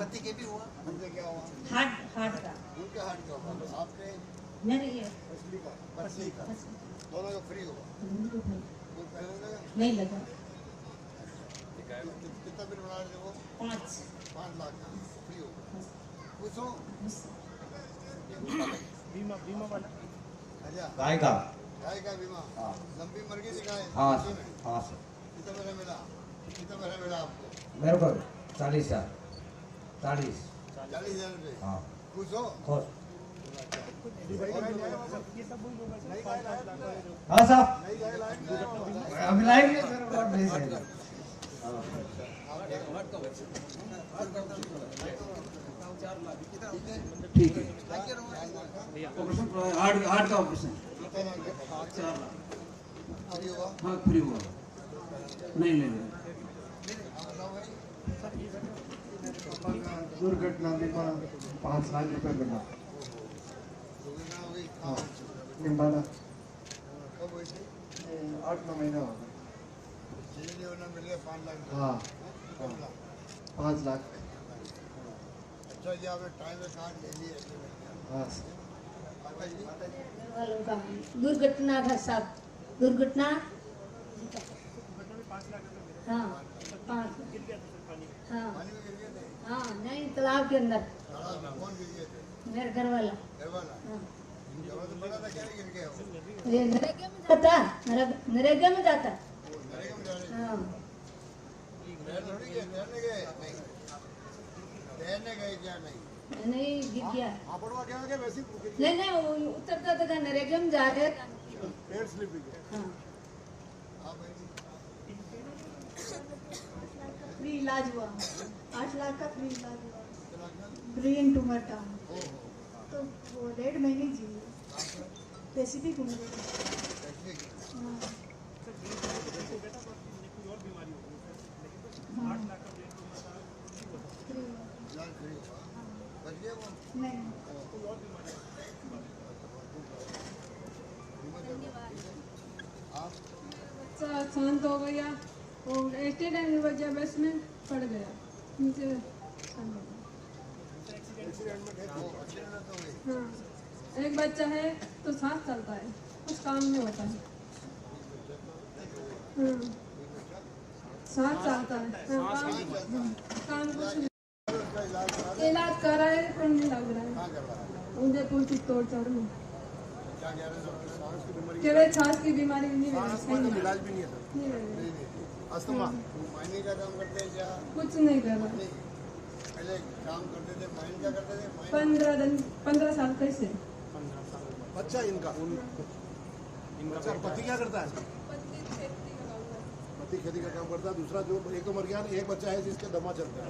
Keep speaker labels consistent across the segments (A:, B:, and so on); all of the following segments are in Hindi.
A: पति के भी हुआ, उनके क्या हुआ?
B: हार्ट का।
A: उनके हार्ट का हुआ, आपके
B: मेरे ये
A: पत्नी का, दोनों का फ्री हुआ। कोई पैसा लगा?
B: नहीं लगा।
A: कितना बिल बना रहे वो? 5 लाख का फ्री होगा। खुश हो? बीमा वाला। अच्छा, गाय का बीमा। लंबी मर गई थी गाय?
C: हाँ सर।
A: कितना पैसा मिला आपको?
C: मेरे को 40,000
A: रुपये।
C: हाँ।
A: खुश हो?
C: खुश। हाँ साहब, अभी लाएंगे सर, और भेज देंगे। ठीक है। ऑपरेशन हार्ट का ऑपरेशन 4 लाख। हाँ फ्री हुआ। नहीं दुर्घटना बीमा 5 लाख रुपए बना। निम्बाला 8-9 महीना हो गया। हाँ 5 लाख।
A: अच्छा जी, आपने टाइम में कार्ड ले लिए?
C: हाँ
B: दुर्घटना था साहब, दुर्घटना। हाँ 5 हाँ हाँ, नहीं तालाब के अंदर।
A: कौन गिर गए थे?
B: मेरा घर वाला।
A: हाँ।
B: ये नरेगा में जाता, नरेगा में जाता। हाँ।
A: तैरने गए क्या?
B: नहीं गिर गया। नहीं वो उतरता था नरेगा में जा रहे। हाँ। फ्री इलाज हुआ, 8 लाख का फ्री इलाज हुआ। ब्रेन ट्यूमर था, तो वो 1.5 महीने जिए। पैसिफिक उम्र। नहीं
D: शांत हो गया, वो एक्सीडेंट की वजह बस में पड़ गया नीचे। हाँ, एक बच्चा है तो साथ चलता है, कुछ काम नहीं होता है। हाँ, साथ चलता है। हाँ, काम कुछ नहीं। इलाज कर रहा है पर नहीं लग रहा है। उदयपुर की तोड़ में केवल सांस की बीमारी नहीं है,
A: इलाज भी नहीं है सर? नहीं। अस्थमा माइनिंग का काम करते हैं क्या?
D: कुछ नहीं कर रहा।
A: पहले काम करते थे, माइनिंग क्या करते थे?
D: 15 साल कैसे?
A: बच्चा इनका पति क्या करता है? पति खेती का काम करता है। दूसरा जो एक तो मर गया, एक बच्चा है जिसके दमा चलता है।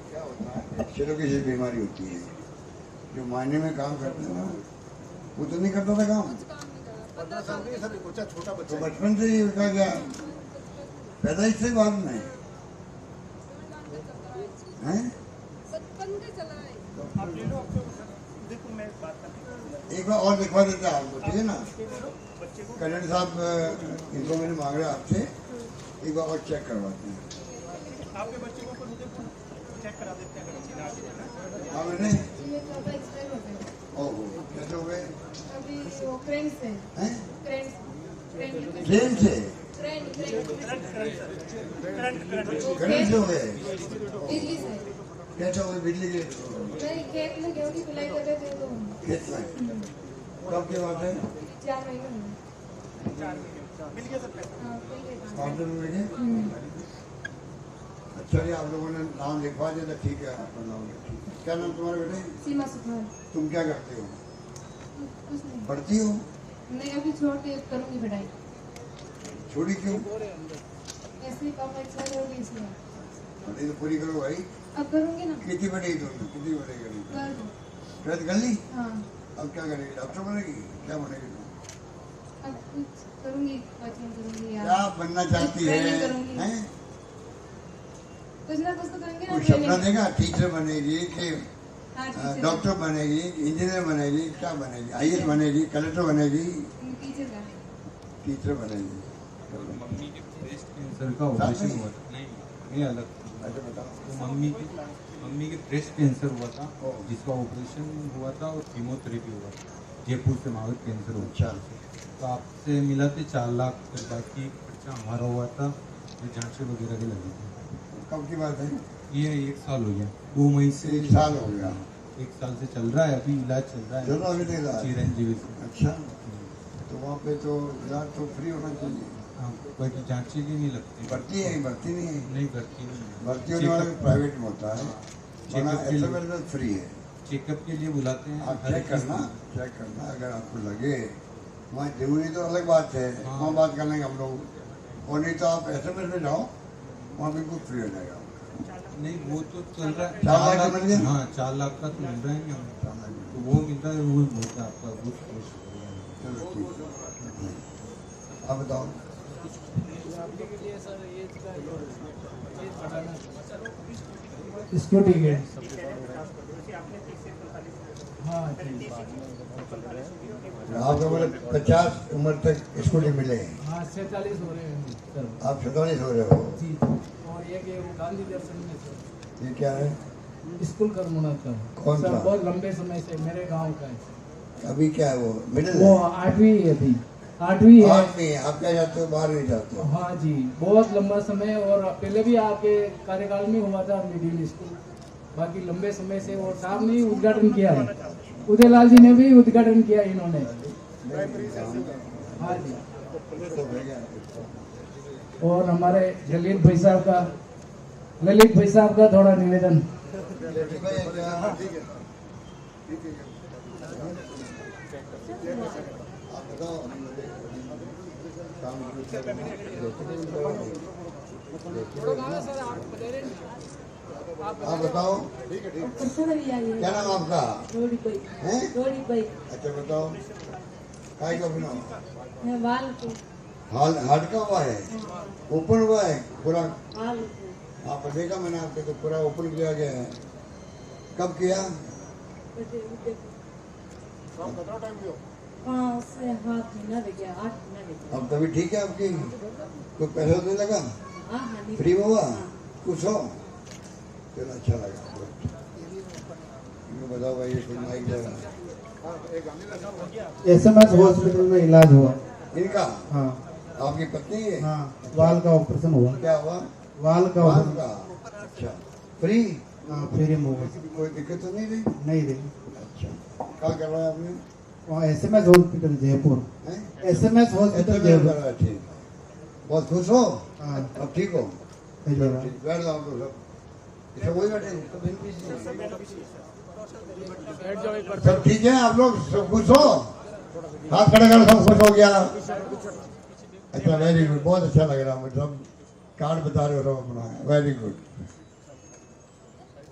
A: क्या होता है, चलो की बीमारी होती है जो मायने में काम करते हैं ना, वो तो नहीं करता था काम। 15 साल नहीं सर, बच्चा छोटा बच्चा तो बचपन से ही उसका क्या पैदाइश से बाद में है? एक बार और दिखवा देता है आपको, ठीक है ना? कल्याण साहब इनको मैंने मांग रहा आपसे, एक बार और चेक करवाते हैं। आपके बच्चे को चेक करा देते हैं। हाँ मैंने ओहो, कैसे हो गए?
D: अभी वो फ्रेंड से
A: करंट से हो गए?
D: बिजली से।
A: कैसे हो गए बिजली के?
D: खेत में गेहूं की पिलाई कर रहे थे तो।
A: खेत में? कब की बात है?
D: 4 महीने में।
A: मिल गया सब? हाँ मिल गए। अच्छा जी, आप लोगों ने नाम लिखवा दिया था, ठीक है आपका नाम लिखा। क्या नाम तुम्हारे बेटे?
D: सीमा सुखान।
A: तुम क्या करते हो?
D: कुछ नहीं।
A: पढ़ती हो?
D: नहीं, अभी छोड़ के करूँगी पढ़ाई।
A: छोड़ी क्यों?
D: ऐसे ही पापा इच्छा करोगी इसलिए।
A: पढ़ाई तो पूरी करो भाई।
D: अब करूँगी ना।
A: कितनी पढ़ेगी तुमने? कितनी पढ़ेगी?
D: कर
A: गली?
D: हाँ।
A: अब क्या करेगी? डॉक्टर बनेगी? क्या बनेगी तुम?
D: अब कुछ करूँगी, कोचिंग करूँगी यार।
A: क्या बनना चाहती है?
D: कुछ ना कुछ तो करेंगे ना।
A: कुछ सपना देगा? टीचर बनेगी कि डॉक्टर बनेगी, इंजीनियर बनेगी, क्या बनेगी? IAS बनेगी, कलेक्टर बनेगी? तीसरे बनेंगे।
E: मम्मी के ब्रेस्ट कैंसर का ऑपरेशन हुआ था। नहीं ये अलग।
A: अच्छा बताओ।
E: तो मम्मी के ब्रेस्ट कैंसर हुआ था, जिसका ऑपरेशन हुआ था और कीमोथेरेपी हुआ था। जयपुर से महावीर कैंसर हुआ।
A: अच्छा।
E: तो आपसे मिला थे 4 लाख, फिर बाकी खर्चा हमारा हुआ था, जो जांचें वगैरह के लगी थी।
A: कब की बात है?
E: ये 1 साल हो गया, 2 मई से
A: 1 साल हो गया।
E: 1 साल से चल रहा है, अभी इलाज चल रहा
A: चलो
E: है
A: अभी तक इलाज।
E: चिरंजीवी से।
A: अच्छा, तो वहाँ पे तो इलाज तो फ्री होना चाहिए।
E: हाँ, बाकी जांचें भी नहीं लगती।
A: भर्ती है, भर्ती नहीं है।
E: नहीं करती नहीं।
A: भर्ती होने वाला प्राइवेट में होता है, वरना
E: चेकअप के लिए।
A: एसएमएस में फ्री है।
E: चेकअप के लिए बुलाते हैं।
A: आप चेक करना अगर आपको लगे वहाँ जरूरी तो अलग बात है,
E: हाँ।
A: वहाँ बात कर लेंगे हम लोग। और नहीं तो आप एसएमएस में जाओ, वहाँ बिल्कुल फ्री हो जाएगा।
E: नहीं वो तो चल रहा है।
A: 4 लाख का मिल गया?
E: हाँ 4 लाख का तो मिल रहा है हमें। तो वो मिलता है, वो होता है आपका बहुत खुश।
A: चलो ठीक है, आप बताओ।
C: इसको ठीक है। हाँ ठीक।
A: आपको बोले 50 उम्र तक स्कूटी मिले,
C: हाँ 47 हो रहे हैं सर।
A: आप 47 हो रहे हो।
C: जी। और एक ये वो गांधी दर्शन में सर
A: ये क्या है?
C: स्कूल कर्मोना का
A: कौन
C: सर,
A: सा?
C: बहुत लंबे समय से मेरे गांव का है।
A: अभी क्या है वो मिडिल
C: वो
A: है?
C: 8वीं है अभी, 8वीं है।
A: बाद में आप क्या जाते हो, बाहर नहीं जाते हो?
C: हाँ जी, बहुत लंबा समय। और पहले भी आपके कार्यकाल में हुआ था मिडिल स्कूल, बाकी लंबे समय से। और साहब ने उद्घाटन किया है, उदयलाल जी ने भी उद्घाटन किया इन्होंने। हाँ जी। और हमारे ललित भाई साहब का थोड़ा निवेदन।
A: आप बताओ, क्या नाम आपका है? अच्छा बताओ, काय का बनाओ? हार्ड का हुआ है, ओपन हुआ है पूरा? आप देखा मैंने आपके तो पूरा ओपन किया गया है। कब किया? अब तभी ठीक है आपकी? कोई पैसा तो नहीं लगा? फ्री में हुआ? कुछ हो? चलो अच्छा लगा। इनको बताओ भाई, ये कोई माइक जगह
C: एसएमएस हॉस्पिटल में इलाज हुआ
A: इनका?
C: हाँ
A: आपकी पत्नी है?
C: हाँ, वाल का ऑपरेशन हुआ।
A: क्या हुआ?
C: वाल का
A: बाल
C: ऑपरेशन।
A: का? अच्छा, फ्री?
C: हाँ फ्री में हुआ।
A: कोई दिक्कत तो नहीं रही?
C: नहीं रही।
A: अच्छा, कहाँ करवाया आपने?
C: वहाँ एसएमएस हॉस्पिटल जयपुर।
A: हैं?
C: एसएमएस हॉस्पिटल
A: अच्छा,
C: जयपुर।
A: करवाया, ठीक है। बहुत खुश हो?
C: हाँ
A: अब ठीक हो?
C: धन्यवाद।
A: ठीक, बैठ जाओ तो सब। इसे वही बैठे, सब इनकी सब ठीक है? आप लोग सब खुश हो? हाथ खड़े करो, सब खुश हो गया? अच्छा, वेरी गुड, बहुत अच्छा लग रहा है मुझे। सब कार्ड बता रहे हो सब अपना, वेरी गुड।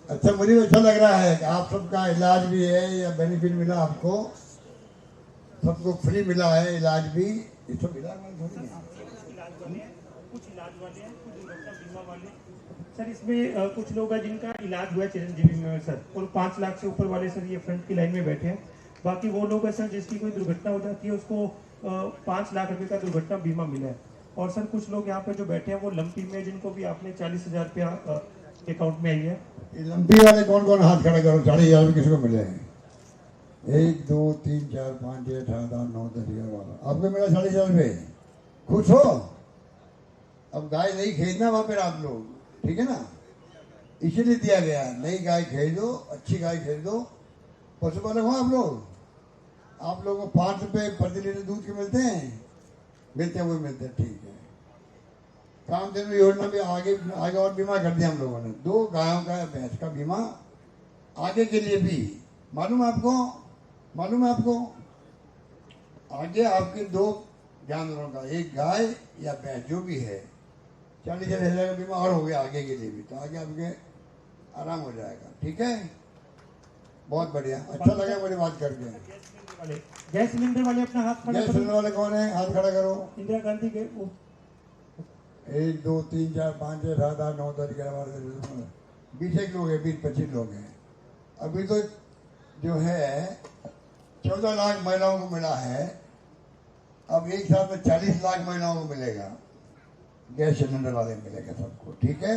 A: अच्छा, मुझे भी अच्छा लग रहा है कि आप सबका इलाज भी है या बेनिफिट मिला आपको, सबको फ्री मिला है इलाज भी। ये सब इलाज वाले थोड़ी है।
F: कुछ इलाज वाले हैं, कुछ दुर्घटना बीमा वाले। सर इसमें कुछ लोग हैं जिनका इलाज हुआ है चिरंजीवी में सर, और 5 लाख से ऊपर वाले सर ये फ्रंट की लाइन में बैठे हैं। बाकी वो लोग हैं सर जिसकी कोई दुर्घटना हो जाती है, उसको 5 लाख रुपए का दुर्घटना बीमा मिला है। और सर कुछ लोग यहाँ पे जो बैठे हैं वो लंपी में, जिनको भी आपने 40,000 रुपया अकाउंट में आई है।
A: ये लंबी वाले कौन कौन हाथ खड़ा करो? 40,000 किसी को मिले हैं? 1 2 3 4 5 6 7 8 9 10 11 आपको मिला 40,000 रुपये। खुश हो? अब गाय नहीं खरीदना वहां पर आप लोग, ठीक है ना? इसीलिए दिया गया है, नई गाय खरीदो, अच्छी गाय खरीदो। पशुपालक हो आप लोग? आप लोगों को 5 रुपए प्रति लीटर दूध के मिलते हैं? मिलते हैं, वो मिलते हैं, ठीक है। कामधेनु योजना भी आगे आगे और बीमा कर दिया हम लोगों ने। 2 गायों का, भैंस का बीमा आगे के लिए भी। मालूम है आपको? मालूम है आपको? आगे आपके 2 जानवरों का, एक गाय या भैंस जो भी है, 40,000 का बीमा और हो गया आगे के लिए भी, तो आगे आपके आराम हो जाएगा, ठीक है? बहुत बढ़िया, अच्छा लगा मुझे बात करके।
F: गैस सिलेंडर वाले अपना हाथ खड़ा
A: गैस सिलेंडर वाले कौन है? हाथ खड़ा करो।
F: इंदिरा गांधी के
A: 1 2 3 4 5 6 7 8 9 10 11 12 20 लोग हैं, 20-25 लोग हैं। अभी तो जो है 14 लाख महिलाओं को मिला है अब एक साथ में 40 लाख महिलाओं को मिलेगा, गैस सिलेंडर वाले मिलेगा सबको, ठीक है।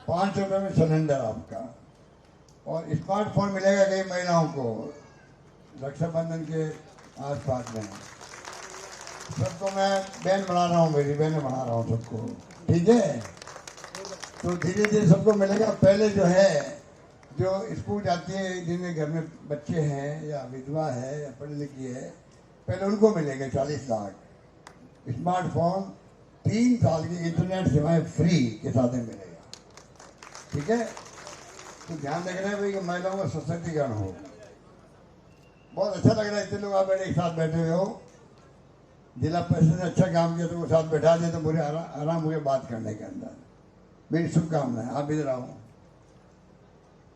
A: 500 रुपये में सिलेंडर आपका, और स्मार्टफोन मिलेगा कई महिलाओं को रक्षाबंधन के आसपास में। सबको मैं बहन बना रहा हूँ, मेरी बहनें बना रहा हूँ सबको, ठीक है। तो धीरे धीरे सबको मिलेगा। पहले जो है, जो स्कूल जाती है, जिनके घर में बच्चे हैं या विधवा है या पढ़ी लिखी है, पहले उनको मिलेंगे 40 लाख। स्मार्टफोन 3 साल की इंटरनेट सेवाएं फ्री के साथ में मिलेगा, ठीक है। तो ध्यान रखना है भाई कि महिलाओं का सशक्तिकरण हो। बहुत अच्छा लग रहा है, इतने लोग आप एक साथ बैठे हुए हो। जिला परिषद ने अच्छा काम किया, तो वो साथ बैठा दिया, तो मुझे आराम हो गया बात करने के अंदर। मेरी शुभकामनाएं। आप इधर आओ।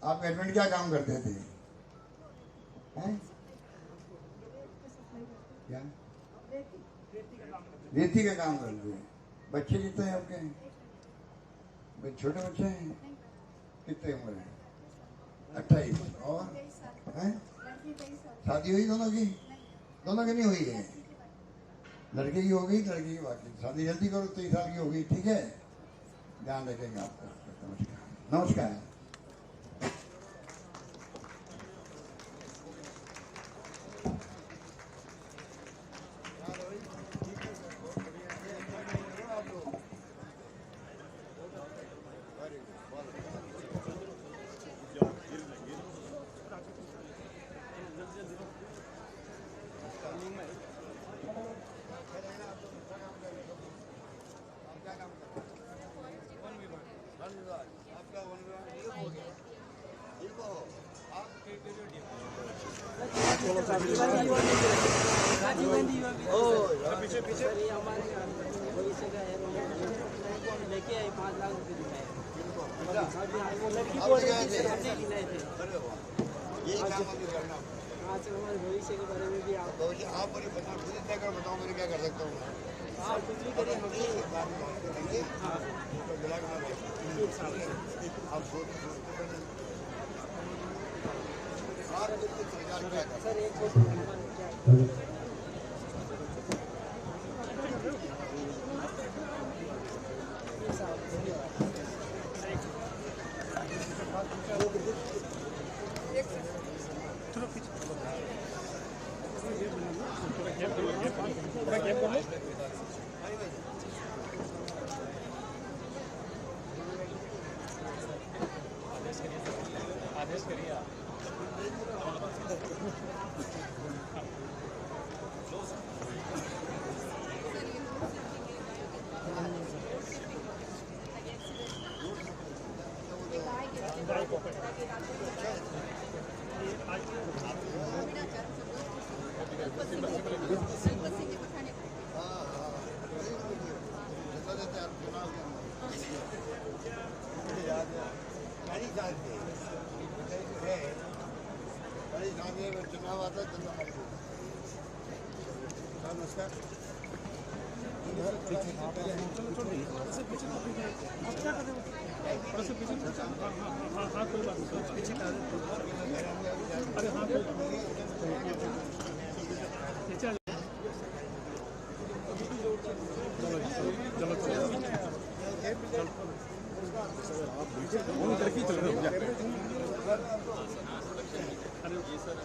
A: आप एडमिन क्या काम करते थे? हैं? क्या? रेती का काम करते हैं। बच्चे कितने हैं आपके? छोटे बच्चे हैं? कितने उम्र है? 28। और हैं? शादी हुई दोनों की? दोनों की नहीं हुई है? लड़के की हो गई, लड़की की बाकी। शादी जल्दी करो, 23 साल की हो गई, ठीक है। ध्यान रखेंगे आपका। नमस्कार। नमस्कार।
G: पीछे पीछे हमारे भविष्य का है, लेके आए 5 लाख रुपए दिखाए। आज हमारे भविष्य के बारे में भी आप
A: बताओ, मैं क्या कर सकता हूँ।
G: आप कुछ भी करें, सर एक
H: आदेश करिए आप।
A: चुनाव आता है, नमस्कार।
H: हाँ कोई बात नहीं, पीछे का अरे हाँ चलो चलो चल रहे हो। अरे ये सर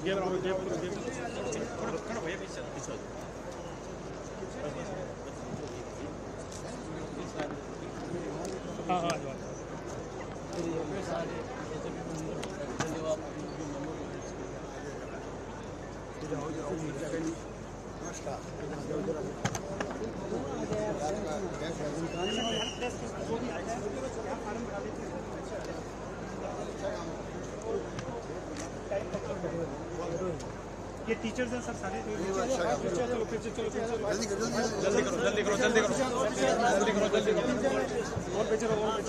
H: गेम थोड़ा भैया पीछे हाँ हाँ जो ये टीचर्स हैं सर सारे चलो पीछे चलो जल्दी करो जल्दी करो जल्दी करो जल्दी करो जल्दी करो जल्दी करो और पीछे रहो और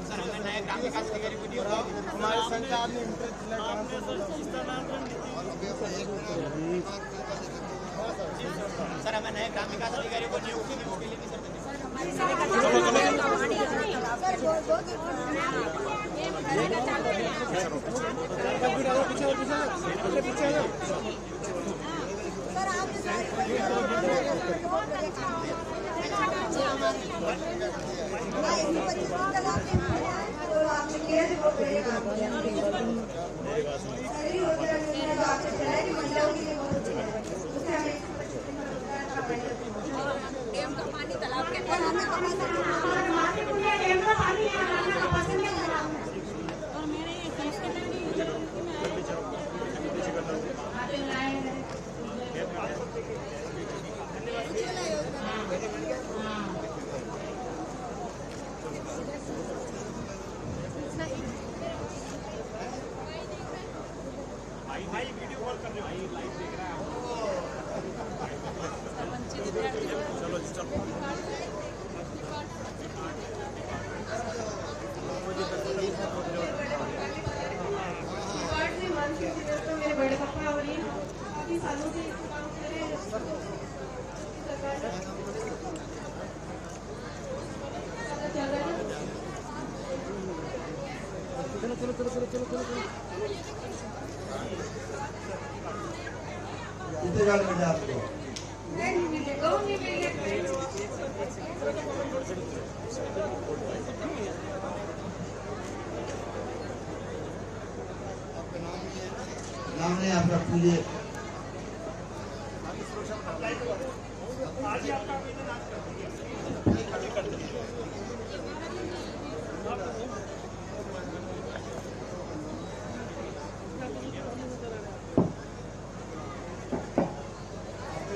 G: सर हमें नए ग्राम विकास अधिकारी को दिया हमारे संचार में सर हमें नए ग्राम विकास अधिकारी को नियुक्ति की उसके लिए भाई वीडियो कॉल कर रहे हो भाई लाइव देख रहा है चलो चलो
D: मेरे बड़े पापा और ये काफी सालों से काम कर रहे हैं
H: चलो चलो चलो चलो चलो चलो
A: कितने गाल में जा आपको नाम नहीं आपका पूरे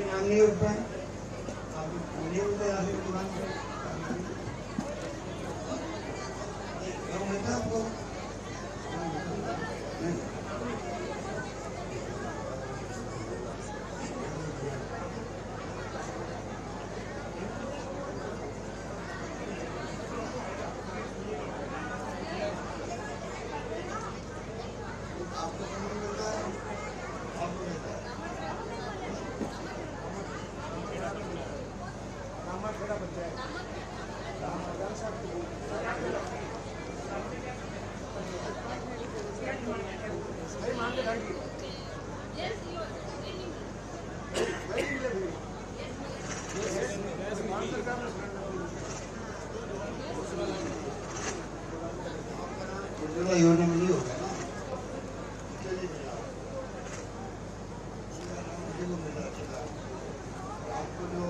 A: नाम नहीं उठ पाए आप नहीं उठे आपकी दुकान पे आपको योजना में नहीं होगा आपको जो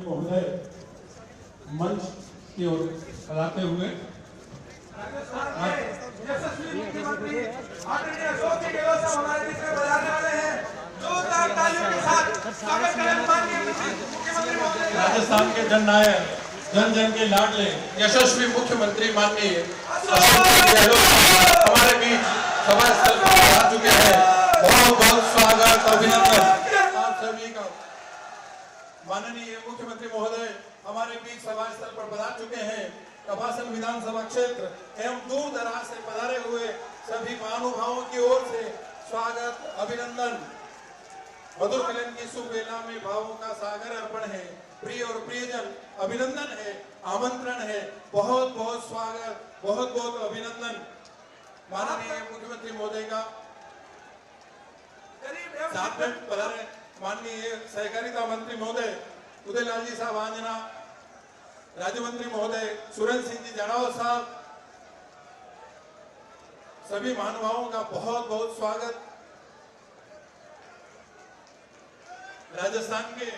I: महोदय मंच की ओर लगाते हुए राजस्थान के जननायक जन जन के लाडले यशस्वी मुख्यमंत्री माननीय अशोक गहलोत हमारे बीच सभा स्थल पर आ चुके हैं। बहुत बहुत स्वागत अभिनंदन आप सभी का। माननीय मुख्यमंत्री महोदय हमारे बीच सभा स्थल पर पधार चुके हैं। कपासन विधानसभा क्षेत्र एवं दूर दराज से पधारे हुए सभी महानुभावों की ओर से स्वागत अभिनंदन। मधुर मिलन की शुभ वेला में भावों का सागर अर्पण है। प्रिय और प्रियजन अभिनंदन है, आमंत्रण है। बहुत बहुत स्वागत, बहुत बहुत अभिनंदन। माननीय मुख्यमंत्री महोदय का साथ में पधारे माननीय सहकारिता मंत्री महोदय उदयलाल जी साहब आंजना, राज्य मंत्री महोदय सुरेंद्र सिंह जी जड़ाव साहब, सभी महानुभावों का बहुत बहुत स्वागत। राजस्थान के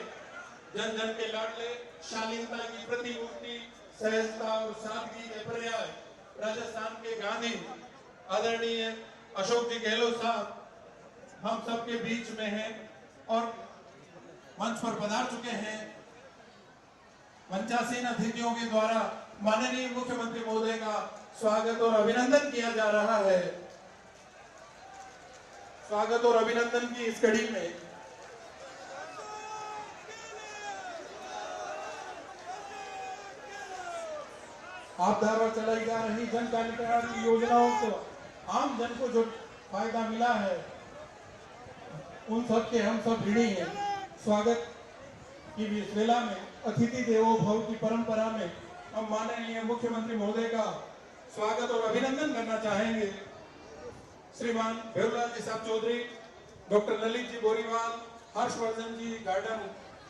I: जन जन के लाडले शालीनता की प्रतिमूर्ति, सहजता और सादगी के पर्याय राजस्थान के गांधी आदरणीय अशोक जी गहलोत साहब हम सबके बीच में हैं और मंच पर पधार चुके हैं। मंचासीन अतिथियों के द्वारा माननीय मुख्यमंत्री महोदय का स्वागत और अभिनंदन किया जा रहा है। स्वागत और अभिनंदन की इस कड़ी में आप द्वारा चलाई जा रही जन कल्याणकारी योजनाओं को आम जन को जो फायदा मिला है उन सब के हम सब ऋणी हैं। स्वागत की इस वेला में अतिथि देवो भव की परंपरा में हम माननीय मुख्यमंत्री महोदय का स्वागत और अभिनंदन करना चाहेंगे। श्रीमान भेरूलाल जी साहब चौधरी, डॉक्टर ललित जी बोरीवाल, हर्षवर्धन जी गार्डन,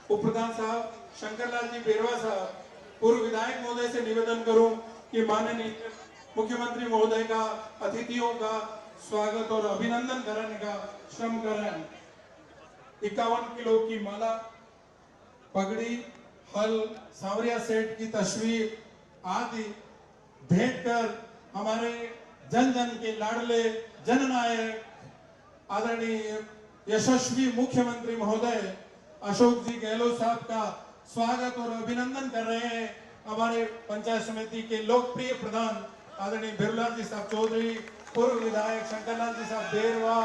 I: उप प्रधान साहब शंकरलाल जी बेरवा साहब, पूर्व विधायक महोदय से निवेदन करूं कि माननीय मुख्यमंत्री महोदय का अतिथियों का स्वागत और अभिनंदन करने का श्रम करें। 51 किलो की माला, पगड़ी, हल, सांवरिया सेठ की तस्वीर आदि भेंट कर हमारे जन जन के लाडले जननायक आदरणीय यशस्वी मुख्यमंत्री महोदय अशोक जी गहलोत साहब का स्वागत और अभिनंदन कर रहे हैं। हमारे पंचायत समिति के लोकप्रिय प्रधान आदरणीय भेरूलाल जी साहब चौधरी, पूर्व विधायक शंकरलाल जी साहब बेरवा,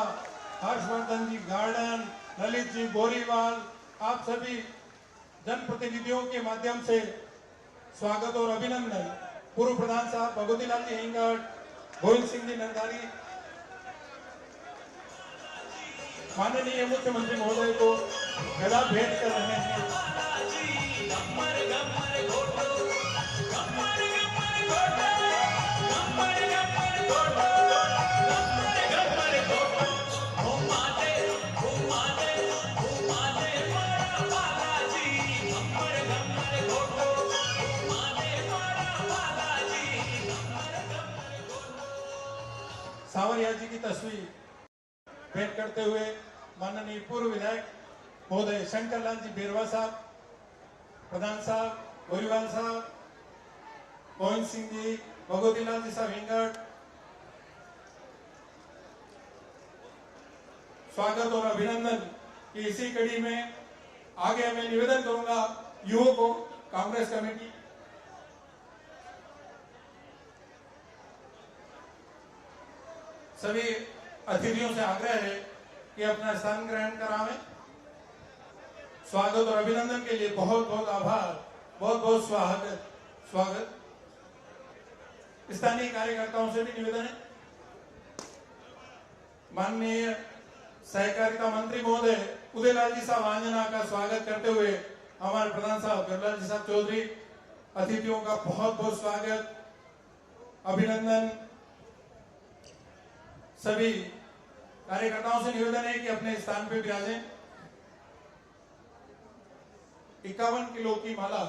I: हर्षवर्धन जी गार्डन, ललित जी बोरीवाल, आप सभी जनप्रतिनिधियों के माध्यम से स्वागत और अभिनंदन। पूर्व प्रधान साहब भगवतीलाल जी हिंगट, गोविंद सिंह जी नंदानी माननीय मुख्यमंत्री महोदय को गला भेंट कर रहे हैं। सांवरिया जी की तस्वीर भेंट करते हुए माननीय पूर्व विधायक महोदय शंकरलाल जी बेरवा साहब, प्रधान साहब गोरीवाल साहब, गोविंद सिंह जी, भगवतीलाल जी साहब हिंगट, स्वागत और अभिनंदन की इसी कड़ी में आगे मैं निवेदन करूंगा युवकों, कांग्रेस कमेटी सभी अतिथियों से आग्रह है कि अपना स्थान ग्रहण करावें। स्वागत और अभिनंदन के लिए बहुत बहुत आभार, बहुत बहुत स्वागत। स्थानीय कार्यकर्ताओं से भी निवेदन है, माननीय सहकारिता मंत्री महोदय उदयलाल जी साहब आंजना का स्वागत करते हुए हमारे प्रधान साहब गरलाल जी साहब चौधरी, अतिथियों का बहुत बहुत स्वागत, अभिनंदन। सभी कार्यकर्ताओं से निवेदन है कि अपने स्थान पर विराजें। 51 किलो की माला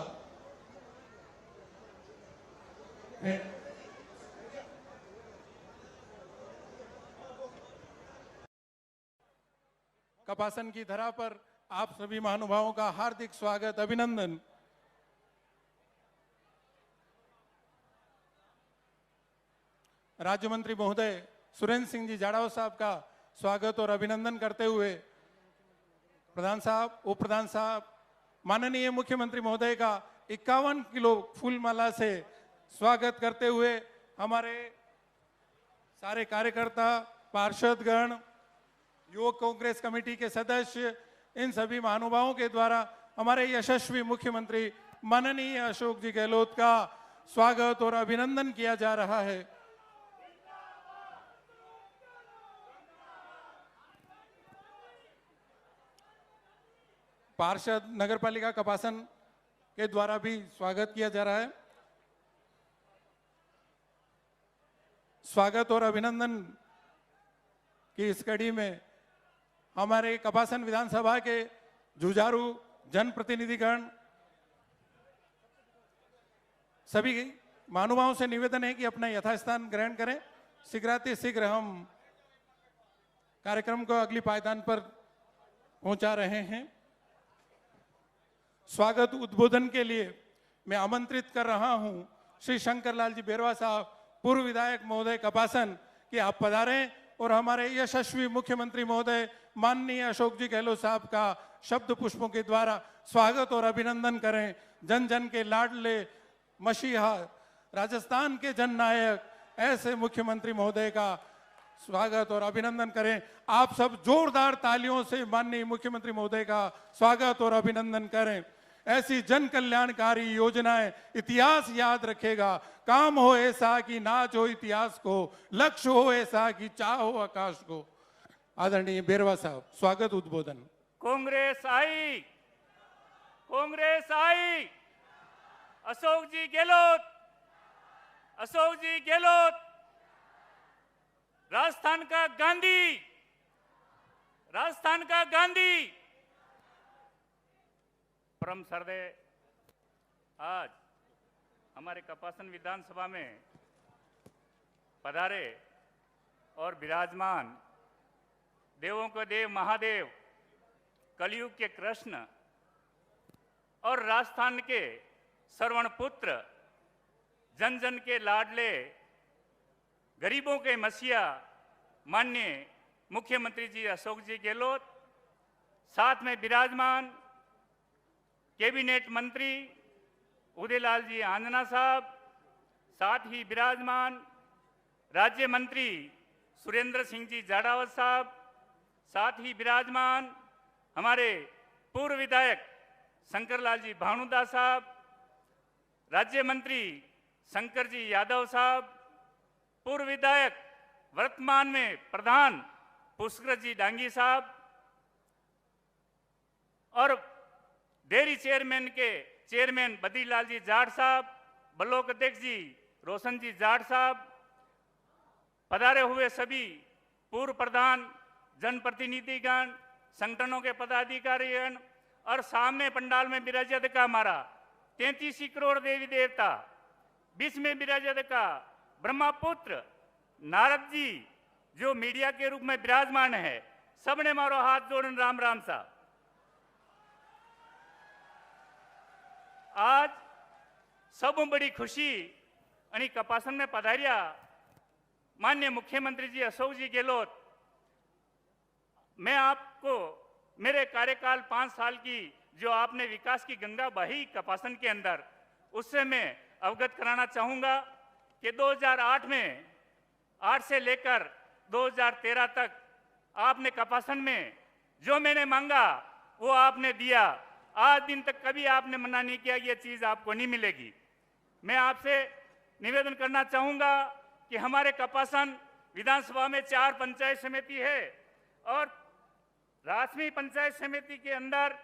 I: कपासन की धरा पर आप सभी महानुभावों का हार्दिक स्वागत, अभिनंदन। राज्य मंत्री महोदय सुरेंद्र सिंह जी जाड़ाव साहब का स्वागत और अभिनंदन करते हुए प्रधान साहब, उप प्रधान साहब, माननीय मुख्यमंत्री महोदय का 51 किलो फूल माला से स्वागत करते हुए हमारे सारे कार्यकर्ता, पार्षदगण, युवक कांग्रेस कमेटी के सदस्य, इन सभी महानुभावों के द्वारा हमारे यशस्वी मुख्यमंत्री माननीय अशोक जी गहलोत का स्वागत और अभिनंदन किया जा रहा है। पार्षद नगरपालिका कपासन के द्वारा भी स्वागत किया जा रहा है। स्वागत और अभिनंदन की इस कड़ी में हमारे कपासन विधानसभा के जुझारू जनप्रतिनिधिगण, सभी महानुभावों से निवेदन है कि अपना यथास्थान ग्रहण करें। शीघ्र हम कार्यक्रम को अगली पायदान पर पहुंचा रहे हैं। स्वागत उद्बोधन के लिए मैं आमंत्रित कर रहा हूं श्री शंकरलाल जी बेरवा साहब, पूर्व विधायक महोदय कपासन, कि आप पधारें और हमारे यशस्वी मुख्यमंत्री महोदय माननीय अशोक जी गहलोत साहब का शब्द पुष्पों के द्वारा स्वागत और अभिनंदन करें। जन जन के लाडले मसीहा, राजस्थान के जननायक ऐसे मुख्यमंत्री महोदय का स्वागत और अभिनंदन करें। आप सब जोरदार तालियों से माननीय मुख्यमंत्री महोदय का स्वागत और अभिनंदन करें। ऐसी जन कल्याणकारी योजनाएं इतिहास याद रखेगा। काम हो ऐसा कि नाच हो इतिहास को, लक्ष्य हो ऐसा कि चाह हो आकाश को। आदरणीय बेरवा साहब, स्वागत उद्बोधन।
J: कांग्रेस आई, कांग्रेस आई, अशोक जी गहलोत, अशोक जी गहलोत, राजस्थान का गांधी, राजस्थान का गांधी। परम श्रद्धेय आज हमारे कपासन विधानसभा में पधारे और विराजमान देवों के देव महादेव, कलयुग के कृष्ण और राजस्थान के श्रवण पुत्र, जन जन के लाडले, गरीबों के मसीहा माननीय मुख्यमंत्री जी अशोक जी गहलोत, साथ में विराजमान कैबिनेट मंत्री उदयलाल जी आंजना साहब, साथ ही विराजमान राज्य मंत्री सुरेंद्र सिंह जी जाड़ावत साहब, साथ ही विराजमान हमारे पूर्व विधायक शंकरलाल जी भानुदा साहब, राज्य मंत्री शंकर जी यादव साहब, पूर्व विधायक वर्तमान में प्रधान पुष्कर जी डांगी साहब और डेयरी चेयरमैन के चेयरमैन बद्रीलाल जी जाट साहब, ब्लॉक अध्यक्ष जी रोशन जी जाट साहब, पधारे हुए सभी पूर्व प्रधान, जनप्रतिनिधिगण, संगठनों के पदाधिकारीगण और सामने पंडाल में विराजत का हमारा 33 करोड़ देवी देवता, बीच में विराजत का ब्रह्मपुत्र नारद जी जो मीडिया के रूप में विराजमान है। सबने मारो हाथ जोड़न राम राम सा। आज सब बड़ी खुशी आणि कपासन में पधारिया माननीय मुख्यमंत्री जी अशोक जी गहलोत। मैं आपको मेरे कार्यकाल 5 साल की जो आपने विकास की गंगा बही कपासन के अंदर, उससे मैं अवगत कराना चाहूंगा कि 2008 में 8 से लेकर 2013 तक आपने कपासन में जो मैंने मांगा वो आपने दिया। आज दिन तक कभी आपने मना नहीं किया ये चीज आपको नहीं मिलेगी। मैं आपसे निवेदन करना चाहूंगा कि हमारे कपासन विधानसभा में 4 पंचायत समिति है और रासमी पंचायत समिति के अंदर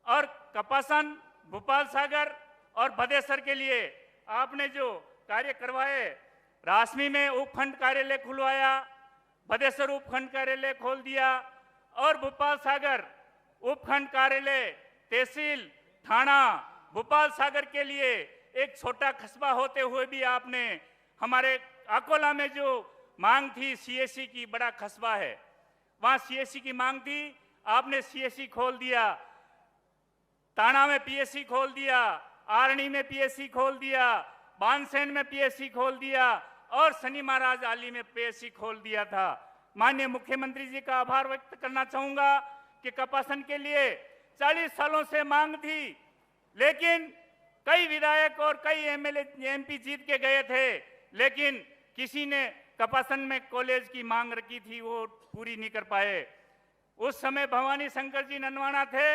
J: और कपासन, भोपाल सागर और भदेसर के लिए आपने जो कार्य करवाए, रासमी में उपखंड कार्यालय खुलवाया, भदेसर उपखंड कार्यालय खोल दिया और भोपाल सागर उपखंड कार्यालय, तहसील, थाना भोपाल सागर के लिए एक छोटा कस्बा होते हुए भी आपने हमारे अकोला में जो मांग थी सीएससी की, बड़ा कस्बा है, वहां सीएससी की मांग थी, आपने सीएससी खोल दिया। ताना में पीएससी खोल दिया, आरणी में पीएससी खोल दिया, बानसेन में पीएससी खोल दिया और शनि महाराज आली में पीएससी खोल दिया था। माननीय मुख्यमंत्री जी का आभार व्यक्त करना चाहूंगा कि कपासन के लिए 40 सालों से मांग थी, लेकिन कई विधायक और कई एमएलए एमपी जीत के गए थे, लेकिन किसी ने कपासन में कॉलेज की मांग रखी थी वो पूरी नहीं कर पाए। उस समय भवानी शंकर जी ननवाना थे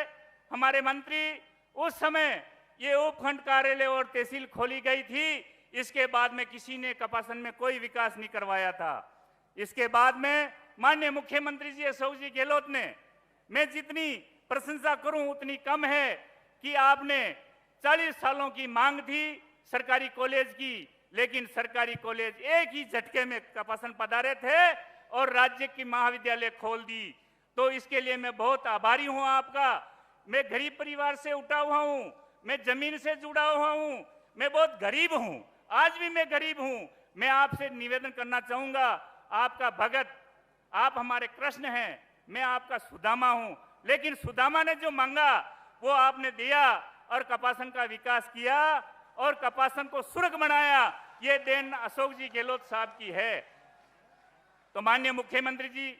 J: हमारे मंत्री, उस समय ये उपखंड कार्यालय और तहसील खोली गई थी। इसके बाद में किसी ने कपासन में कोई विकास नहीं करवाया था। इसके बाद में माननीय मुख्यमंत्री जी अशोक जी गहलोत ने, मैं जितनी प्रशंसा करूं उतनी कम है कि आपने 40 सालों की मांग थी सरकारी कॉलेज की, लेकिन सरकारी कॉलेज एक ही झटके में कपासन पधारे थे और राज्य की महाविद्यालय खोल दी। तो इसके लिए मैं बहुत आभारी हूं आपका। मैं गरीब परिवार से उठा हुआ हूं, मैं जमीन से जुड़ा हुआ हूं, मैं बहुत गरीब हूं, आज भी मैं गरीब हूं। मैं आपसे निवेदन करना चाहूंगा, आपका भगत, आप हमारे कृष्ण हैं, मैं आपका सुदामा हूं, लेकिन सुदामा ने जो मांगा वो आपने दिया और कपासन का विकास किया और कपासन को स्वर्ग बनाया। ये देन अशोक जी गहलोत साहब की है। तो माननीय मुख्यमंत्री जी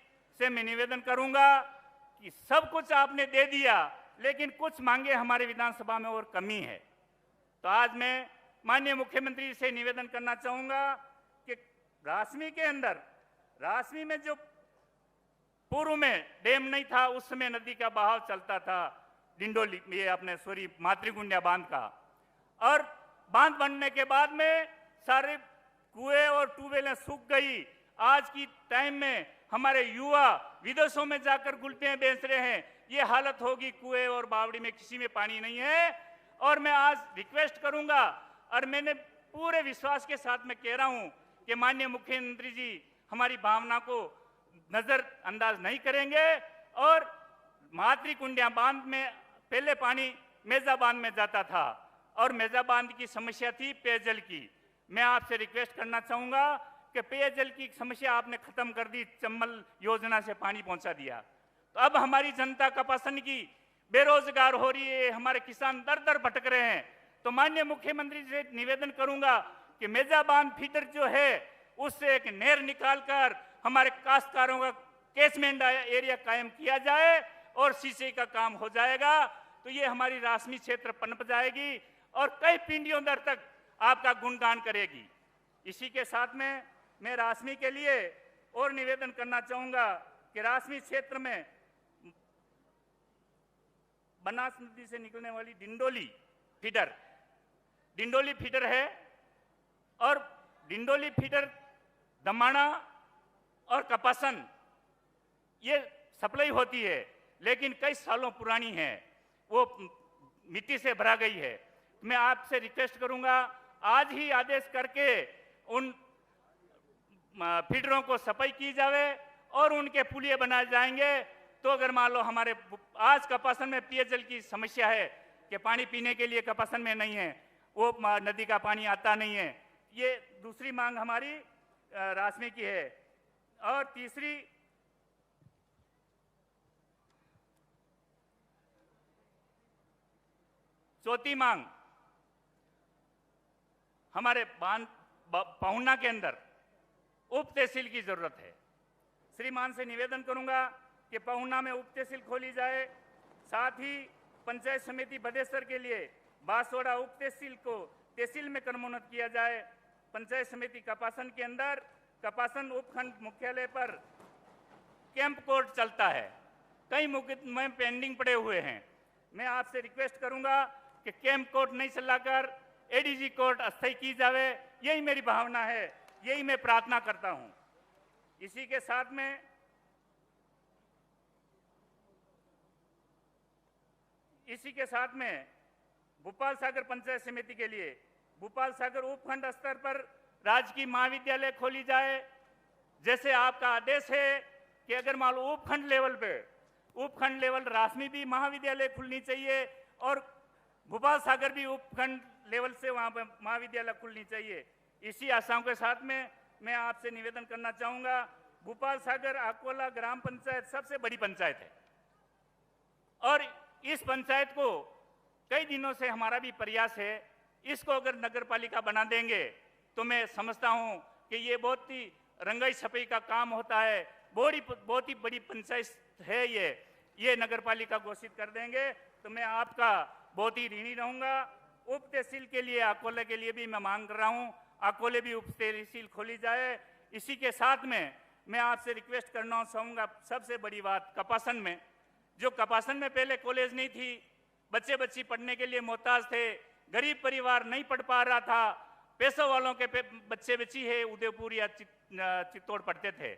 J: से मैं निवेदन करूंगा कि सब कुछ आपने दे दिया, लेकिन कुछ मांगे हमारे विधानसभा में और कमी है। तो आज मैं माननीय मुख्यमंत्री से निवेदन करना चाहूंगा कि रासमी के अंदर, रासमी में जो पूर्व में डैम नहीं था, उस समय नदी का बहाव चलता था, डिंडोली ये अपने सॉरी मातृगुंडिया बांध का, और बांध बनने के बाद में सारे कुएं और ट्यूबवेलें सूख गई। आज की टाइम में हमारे युवा विदेशों में जाकर गुलटियां बेच रहे हैं। ये हालत होगी, कुएं और बावड़ी में किसी में पानी नहीं है। और मैं आज रिक्वेस्ट करूंगा और मैंने पूरे विश्वास के साथ मैं कह रहा हूं कि माननीय मुख्यमंत्री जी हमारी भावना को नजरअंदाज नहीं करेंगे और मातृकुंडिया बांध में पहले पानी मेजा बांध में जाता था और मेजा बांध की समस्या थी पेयजल की। मैं आपसे रिक्वेस्ट करना चाहूंगा कि पेयजल की समस्या आपने खत्म कर दी, चंबल योजना से पानी पहुंचा दिया। तो अब हमारी जनता कपासन की बेरोजगार हो रही है, हमारे किसान दर दर भटक रहे हैं। तो माननीय मुख्यमंत्री से निवेदन करूंगा कि मेजा बांध फीडर जो है उससे एक नहर निकालकर हमारे काश्तकारों का कैचमेंट एरिया कायम किया जाए और सिंचाई का काम हो जाएगा। तो ये हमारी रासमी क्षेत्र पनप जाएगी और कई पीढ़ियों दर तक आपका गुणगान करेगी। इसी के साथ में मैं रासमी के लिए और निवेदन करना चाहूंगा कि रासमी क्षेत्र में बनास नदी से निकलने वाली डिंडोली फीडर है और डिंडोली फीडर दमाणा और कपासन ये सप्लाई होती है, लेकिन कई सालों पुरानी है, वो मिट्टी से भरा गई है। मैं आपसे रिक्वेस्ट करूंगा आज ही आदेश करके उन फीडरों को सफाई की जावे और उनके पुलिये बनाए जाएंगे। तो अगर मान लो हमारे आज कपासन में पेयजल की समस्या है कि पानी पीने के लिए कपासन में नहीं है, वो नदी का पानी आता नहीं है, ये दूसरी मांग हमारी रासमी की है। और तीसरी चौथी मांग हमारे बांध पहुना के अंदर उप तहसील की जरूरत है। श्रीमान से निवेदन करूंगा कि पहुना में उप तहसील खोली जाए, साथ ही पंचायत समिति भदेसर के लिए बांसवाड़ा उप तहसील को तहसील में क्रमोन्नत किया जाए। पंचायत समिति कपासन के अंदर कपासन उपखंड मुख्यालय पर कैंप कोर्ट चलता है, कई मुकदमे पेंडिंग पड़े हुए हैं। मैं आपसे रिक्वेस्ट करूंगा कि कैंप कोर्ट नहीं चलाकर एडीजी कोर्ट अस्थायी की जावे, यही मेरी भावना है, यही मैं प्रार्थना करता हूं। इसी के साथ में भोपाल सागर पंचायत समिति के लिए भोपाल सागर उपखंड स्तर पर राजकीय महाविद्यालय खोली जाए। जैसे आपका आदेश है कि अगर मान लो उपखंड लेवल रासमी भी महाविद्यालय खुलनी चाहिए और भोपाल सागर भी उपखंड लेवल से वहां पर महाविद्यालय खुलनी चाहिए। इसी आशाओं के साथ में मैं आपसे निवेदन करना चाहूंगा, भोपाल सागर अकोला ग्राम पंचायत सबसे बड़ी पंचायत है और इस पंचायत को कई दिनों से हमारा भी प्रयास है, इसको अगर नगर पालिका बना देंगे तो मैं समझता हूं कि ये बहुत ही रंगाई छपाई का काम होता है। बहुत ही बड़ी पंचायत है ये नगर पालिका घोषित कर देंगे तो मैं आपका बहुत ही ऋणी रहूंगा। उप तहसील के लिए अकोले के लिए भी मैं मांग कर रहा हूं, अकोले भी उप तहसील खोली जाए। इसी के साथ में मैं आपसे रिक्वेस्ट करना चाहूंगा, सबसे बड़ी बात कपासन में पहले कॉलेज नहीं थी, बच्चे पढ़ने के लिए मोहताज थे, गरीब परिवार नहीं पढ़ पा रहा था, पैसों वालों के बच्चे है उदयपुर या चित्तौड़ पढ़ते थे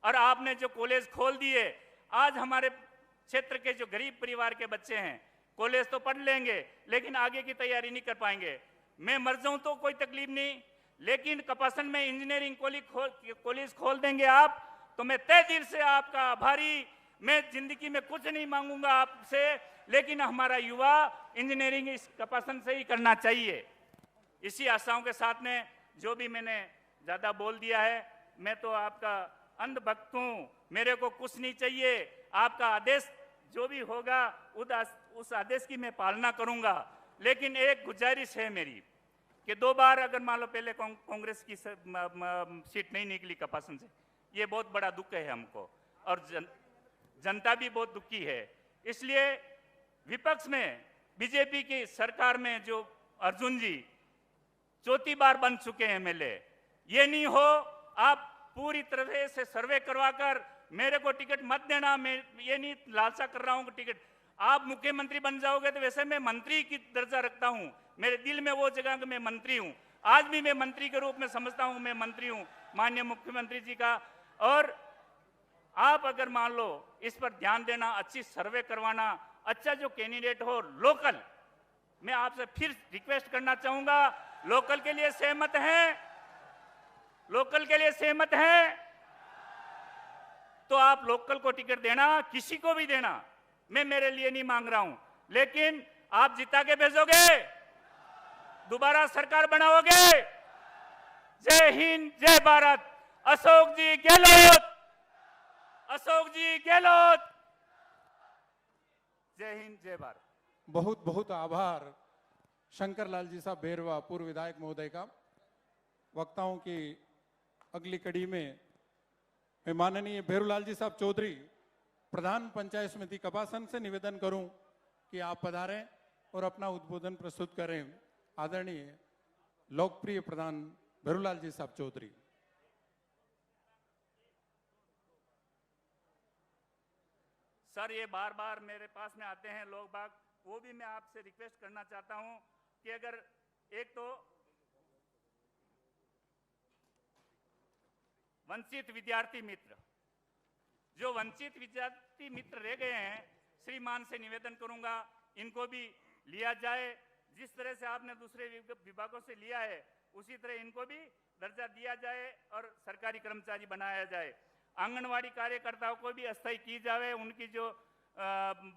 J: और आपने जो कॉलेज खोल दिए, आज हमारे क्षेत्र के जो गरीब परिवार के बच्चे हैं कॉलेज तो पढ़ लेंगे लेकिन आगे की तैयारी नहीं कर पाएंगे। मैं मर जाऊं तो कोई तकलीफ नहीं, लेकिन कपासन में इंजीनियरिंग कॉलेज खोल देंगे आप तो मैं तहे दिल से आपका आभारी। मैं जिंदगी में कुछ नहीं मांगूंगा आपसे, लेकिन हमारा युवा इंजीनियरिंग इस कपासन से ही करना चाहिए। इसी आशाओं के साथ में जो भी मैंने ज्यादा बोल दिया है, मैं तो आपका अंधभक्त हूं, मेरे को कुछ नहीं चाहिए, आपका आदेश जो भी होगा उस आदेश की मैं पालना करूंगा। लेकिन एक गुजारिश है मेरी कि 2 बार अगर मान लो पहले कांग्रेस की सीट नहीं निकली कपासन से, ये बहुत बड़ा दुख है हमको और जनता भी बहुत दुखी है। इसलिए विपक्ष में बीजेपी की सरकार में जो अर्जुन जी 4थी बार बन चुके हैं एमएलए, ये नहीं हो आप पूरी तरह से सर्वे करवाकर मेरे को टिकट मत देना। मैं ये नहीं लालसा कर रहा हूं कि टिकट आप मुख्यमंत्री बन जाओगे तो वैसे मैं मंत्री की दर्जा रखता हूं, मेरे दिल में वो जगह कि मैं मंत्री हूं, आज भी मैं मंत्री के रूप में समझता हूं मैं मंत्री हूं माननीय मुख्यमंत्री जी का। और आप अगर मान लो इस पर ध्यान देना, अच्छी सर्वे करवाना, अच्छा जो कैंडिडेट हो लोकल, मैं आपसे फिर रिक्वेस्ट करना चाहूंगा, लोकल के लिए सहमत हैं तो आप लोकल को टिकट देना, किसी को भी देना, मैं मेरे लिए नहीं मांग रहा हूं, लेकिन आप जिता के भेजोगे, दोबारा सरकार बनाओगे। जय हिंद, जय भारत। अशोक जी गहलोत, जय हिंद, जय भारत।
I: बहुत बहुत आभार शंकर लाल जी साहब बेरवा, पूर्व विधायक महोदय का। वक्ताओं की अगली कड़ी में मैं माननीय भैरूलाल जी साहब चौधरी, प्रधान पंचायत समिति कपासन से निवेदन करूं कि आप पधारें और अपना उद्बोधन प्रस्तुत करें। आदरणीय लोकप्रिय प्रधान भैरूलाल जी साहब चौधरी।
J: सर, ये बार बार मेरे पास में आते हैं लोग बाग, वो भी मैं आपसे रिक्वेस्ट करना चाहता हूं कि अगर एक तो वंचित विद्यार्थी मित्र, जो वंचित विद्यार्थी मित्र रह गए हैं, श्रीमान से निवेदन करूंगा इनको भी लिया जाए। जिस तरह से आपने दूसरे विभागों से लिया है उसी तरह इनको भी दर्जा दिया जाए और सरकारी कर्मचारी बनाया जाए। आंगनवाड़ी कार्यकर्ताओं को भी अस्थायी की जाए, उनकी जो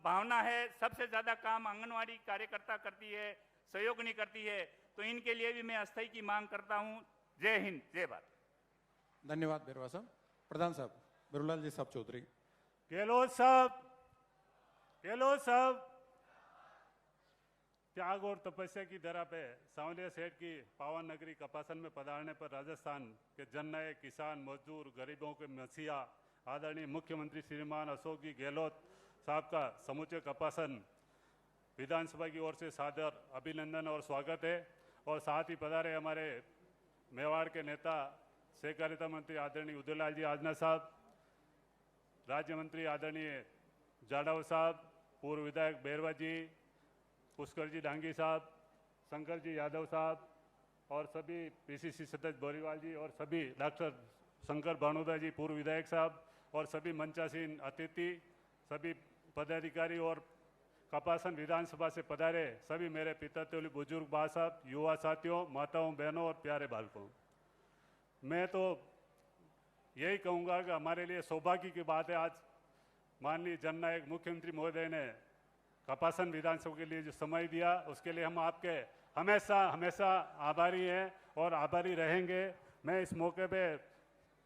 J: भावना है, सबसे ज्यादा काम आंगनवाड़ी कार्यकर्ता करती है, सहयोग नहीं करती है, तो इनके लिए भी मैं अस्थायी की मांग करता हूं। जय हिंद, जय भारत।
I: धन्यवाद बेरवा साहब। प्रधान साहब भैरूलाल जी साहब चौधरी।
K: गहलोत साहब त्याग और तपस्या की धरा पे सांवलिया सेठ की पावन नगरी कपासन में पधारने पर राजस्थान के जननायक, किसान, मजदूर, गरीबों के मसीहा आदरणीय मुख्यमंत्री श्रीमान अशोक जी गहलोत साहब का समूचे कपासन विधानसभा की ओर से सादर अभिनंदन और स्वागत है। और साथ ही पधारे हमारे मेवाड़ के नेता सहकारिता मंत्री आदरणीय उदयलाल जी आजना साहब, राज्य मंत्री आदरणीय जाडव साहब, पूर्व विधायक बैरवा जी, पुष्कर जी डांगी साहब, शंकर जी यादव साहब और सभी पीसीसी सदस्य बोरीवाल जी और सभी डॉक्टर शंकर भानोदा जी पूर्व विधायक साहब और सभी मंचासीन अतिथि, सभी पदाधिकारी और कपासन विधानसभा से पधारे सभी मेरे पिता तुल्य बुजुर्ग बा साहब, युवा साथियों, माताओं, बहनों और प्यारे बालकों, मैं तो यही कहूँगा कि हमारे लिए सौभाग्य की बात है, आज माननीय जननायक मुख्यमंत्री महोदय ने कपासन विधानसभा के लिए जो समय दिया उसके लिए हम आपके हमेशा हमेशा आभारी हैं और आभारी रहेंगे। मैं इस मौके पे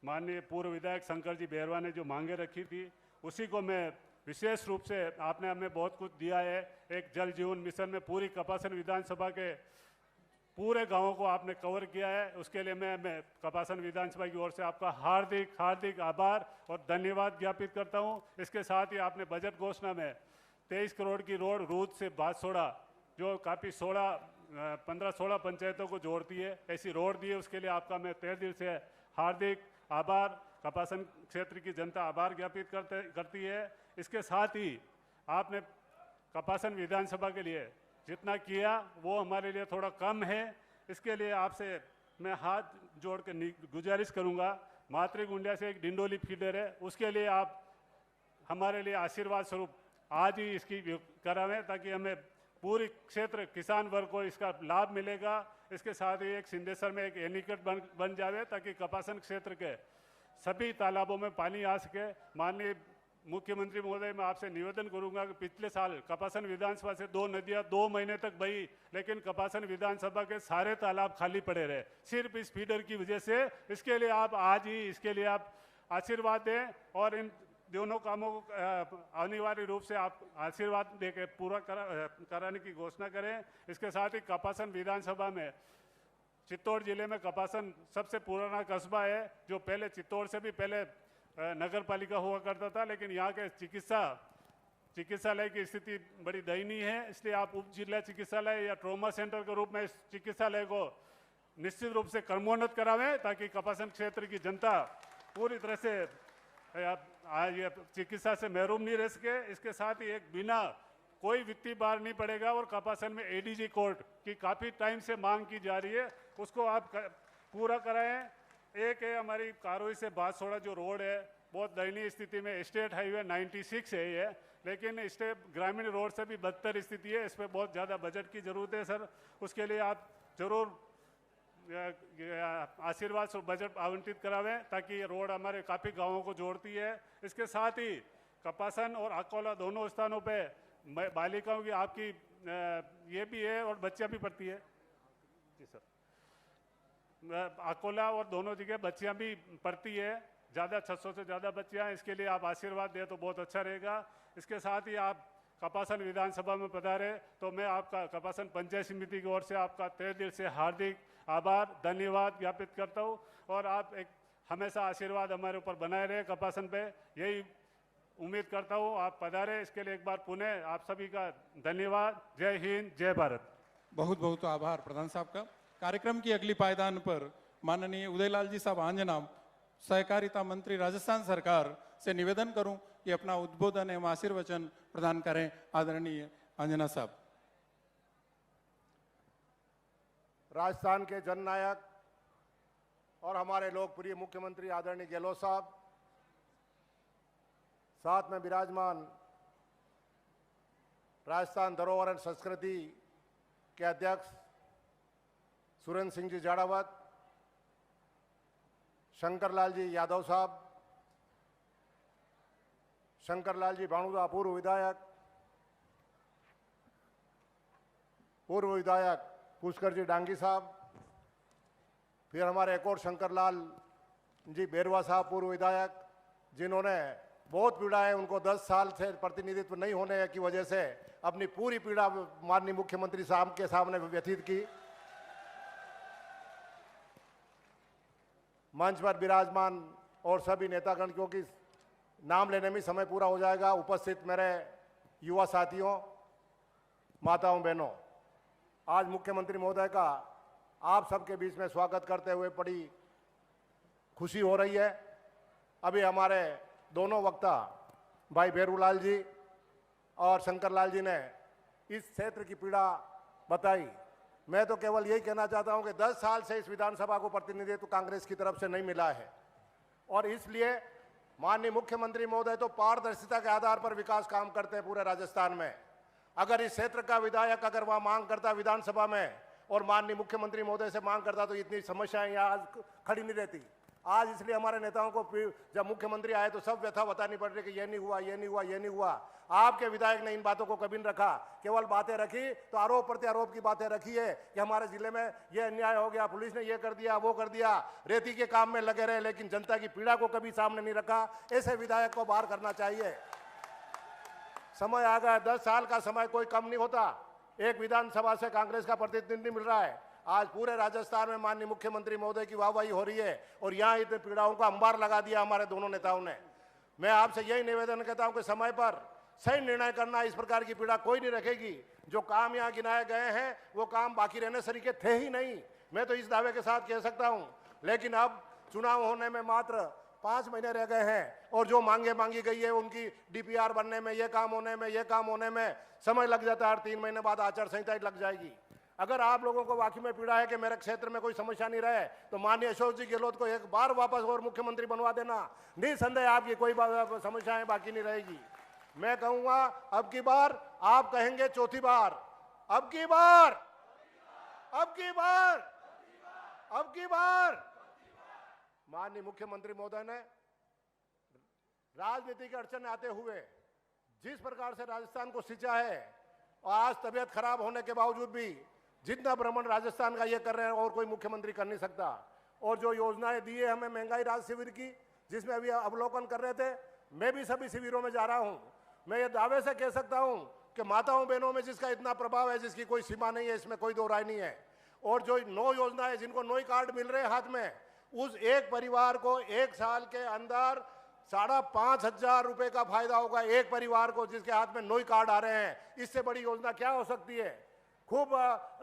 K: माननीय पूर्व विधायक शंकर जी बैरवा ने जो मांगे रखी थी उसी को मैं विशेष रूप से, आपने हमें बहुत कुछ दिया है, एक जल जीवन मिशन में पूरी कपासन विधानसभा के पूरे गांवों को आपने कवर किया है, उसके लिए मैं कपासन विधानसभा की ओर से आपका हार्दिक हार्दिक आभार और धन्यवाद ज्ञापित करता हूं। इसके साथ ही आपने बजट घोषणा में 23 करोड़ की रोड रूद से बादसोड़ा जो काफ़ी 15-16 पंचायतों को जोड़ती है, ऐसी रोड दी है, उसके लिए आपका मैं तहे दिल से हार्दिक आभार, कपासन क्षेत्र की जनता आभार ज्ञापित करती है। इसके साथ ही आपने कपासन विधानसभा के लिए जितना किया वो हमारे लिए थोड़ा कम है, इसके लिए आपसे मैं हाथ जोड़ के गुजारिश करूंगा। मातृगुंडिया से एक डिंडोली फीडर है, उसके लिए आप हमारे लिए आशीर्वाद स्वरूप आज ही इसकी करावें ताकि हमें पूरी क्षेत्र किसान वर्ग को इसका लाभ मिलेगा। इसके साथ ही एक सिंधेश्वर में एक एनीकट बन जावे ताकि कपासन क्षेत्र के सभी तालाबों में पानी आ सके। माननीय मुख्यमंत्री महोदय, मैं आपसे निवेदन करूंगा कि पिछले साल कपासन विधानसभा से 2 नदियां 2 महीने तक बही, लेकिन कपासन विधानसभा के सारे तालाब खाली पड़े रहे सिर्फ इस फीडर की वजह से। इसके लिए आप आज ही इसके लिए आप आशीर्वाद दें और इन दोनों कामों को अनिवार्य रूप से आप आशीर्वाद देके पूरा कराने की घोषणा करें। इसके साथ ही कपासन विधानसभा में चित्तौड़ जिले में कपासन सबसे पुराना कस्बा है, जो पहले चित्तौड़ से भी पहले नगर पालिका हुआ करता था, लेकिन यहाँ के चिकित्सालय की स्थिति बड़ी दयनीय है, इसलिए आप उप जिला चिकित्सालय या ट्रॉमा सेंटर के रूप में इस चिकित्सालय को निश्चित रूप से क्रमोन्नत करावें ताकि कपासन क्षेत्र की जनता पूरी तरह से ये चिकित्सा से महरूम नहीं रह सके। इसके साथ ही एक बिना कोई वित्तीय भार नहीं पड़ेगा और कपासन में एडीजी कोर्ट की काफ़ी टाइम से मांग की जा रही है, उसको आप पूरा कराएं। एक है हमारी कारोई से बादसोड़ा जो रोड है, बहुत दयनीय स्थिति में, स्टेट हाईवे 96 है ये, लेकिन स्टेट ग्रामीण रोड से भी बदतर स्थिति है, इस पर बहुत ज़्यादा बजट की ज़रूरत है सर। उसके लिए आप जरूर आशीर्वाद से बजट आवंटित करावें ताकि ये रोड हमारे काफ़ी गाँवों को जोड़ती है। इसके साथ ही कपासन और अकोला दोनों स्थानों पे बालिकाओं की आपकी ये भी है और बच्चियाँ भी पढ़ती है जी सर। अकोला और दोनों जगह बच्चियाँ भी पढ़ती है, ज़्यादा 600 से ज़्यादा बच्चियाँ, इसके लिए आप आशीर्वाद दें तो बहुत अच्छा रहेगा। इसके साथ ही आप कपासन विधानसभा में पधारे तो मैं आपका कपासन पंचायत समिति की ओर से आपका तहे दिल से हार्दिक आभार धन्यवाद ज्ञापित करता हूँ और आप एक हमेशा आशीर्वाद हमारे ऊपर बनाए रहे कपासन पे, यही उम्मीद करता हूँ। आप पधारे, इसके लिए एक बार पुनः आप सभी का धन्यवाद। जय हिंद, जय भारत।
I: बहुत बहुत आभार प्रधान साहब का। कार्यक्रम की अगली पायदान पर माननीय उदयलाल जी साहब आंजनाम, सहकारिता मंत्री राजस्थान सरकार से निवेदन करूं कि अपना उद्बोधन एवं आशीर्वचन प्रदान करें। आदरणीय अंजना साहब।
L: राजस्थान के जननायक और हमारे लोकप्रिय मुख्यमंत्री आदरणीय गहलोत साहब, साथ में विराजमान राजस्थान धरोहर एवं संस्कृति के अध्यक्ष सुरेंद्र सिंह जी जाड़ावत, शंकरलाल जी यादव साहब, शंकरलाल जी भाणुदा पूर्व विधायक पुष्कर जी डांगी साहब, फिर हमारे एक और शंकरलाल जी बैरवा साहब पूर्व विधायक, जिन्होंने बहुत पीड़ा है, उनको 10 साल से प्रतिनिधित्व नहीं होने की वजह से अपनी पूरी पीड़ा माननीय मुख्यमंत्री साहब के सामने व्यतीत की। मंच पर विराजमान और सभी नेतागण, क्योंकि नाम लेने में समय पूरा हो जाएगा, उपस्थित मेरे युवा साथियों, माताओं, बहनों, आज मुख्यमंत्री महोदय का आप सबके बीच में स्वागत करते हुए बड़ी खुशी हो रही है। अभी हमारे दोनों वक्ता भाई भैरूलाल जी और शंकर लाल जी ने इस क्षेत्र की पीड़ा बताई। मैं तो केवल यही कहना चाहता हूं कि 10 साल से इस विधानसभा को प्रतिनिधित्व कांग्रेस की तरफ से नहीं मिला है और इसलिए माननीय मुख्यमंत्री महोदय तो पारदर्शिता के आधार पर विकास काम करते हैं पूरे राजस्थान में। अगर इस क्षेत्र का विधायक अगर वह मांग करता विधानसभा में और माननीय मुख्यमंत्री महोदय से मांग करता तो इतनी समस्याएं यहाँ आज खड़ी नहीं रहती। आज इसलिए हमारे नेताओं को जब मुख्यमंत्री आए तो सब व्यथा बतानी पड़ रही कि ये नहीं हुआ, ये नहीं हुआ, ये नहीं हुआ। आपके विधायक ने इन बातों को कभी नहीं रखा, केवल बातें रखी तो आरोप प्रत्यारोप की बातें रखी है कि हमारे जिले में ये अन्याय हो गया, पुलिस ने ये कर दिया, वो कर दिया, रेती के काम में लगे रहे, लेकिन जनता की पीड़ा को कभी सामने नहीं रखा। ऐसे विधायक को बाहर करना चाहिए। समय आ गया, 10 साल का समय कोई कम नहीं होता। एक विधानसभा से कांग्रेस का प्रतिनिधि मिल रहा है। आज पूरे राजस्थान में माननीय मुख्यमंत्री महोदय की वाहवाही हो रही है और यहाँ इतने पीड़ाओं का अंबार लगा दिया हमारे दोनों नेताओं ने। मैं आपसे यही निवेदन करता हूं कि समय पर सही निर्णय करना, इस प्रकार की पीड़ा कोई नहीं रखेगी। जो काम यहाँ गिनाए गए हैं वो काम बाकी रहने सरीके थे ही नहीं, मैं तो इस दावे के साथ कह सकता हूँ। लेकिन अब चुनाव होने में मात्र 5 महीने रह गए हैं और जो मांगी गई है उनकी डीपीआर बनने में, ये काम होने में, ये काम होने में समय लग जाता है और 3 महीने बाद आचार संहिता लग जाएगी। अगर आप लोगों को वाकई में पीड़ा है कि मेरे क्षेत्र में कोई समस्या नहीं रहे तो माननीय अशोक जी गहलोत को एक बार वापस और मुख्यमंत्री बनवा देना। निसंदेह आपकी कोई समस्याएं बाकी नहीं रहेगी। मैं कहूंगा अब की बार आप कहेंगे चौथी बार, अब की बार, अब की बार, अब की बार। माननीय मुख्यमंत्री महोदय ने राजनीति के अड़चन आते हुए जिस प्रकार से राजस्थान को सिंचा है और आज तबियत खराब होने के बावजूद भी जितना भ्रमण राजस्थान का ये कर रहे हैं और कोई मुख्यमंत्री कर नहीं सकता। और जो योजनाएं दी है हमें महंगाई राहत शिविर की, जिसमें अभी अवलोकन कर रहे थे, मैं भी सभी शिविरों में जा रहा हूं। मैं ये दावे से कह सकता हूं कि माताओं बहनों में जिसका इतना प्रभाव है, जिसकी कोई सीमा नहीं है, इसमें कोई दो राय नहीं है। और जो 9 योजनाएं जिनको 9 कार्ड मिल रहे हैं हाथ में, उस एक परिवार को 1 साल के अंदर 5,500 रुपए का फायदा होगा एक परिवार को, जिसके हाथ में 9 कार्ड आ रहे हैं। इससे बड़ी योजना क्या हो सकती है। खूब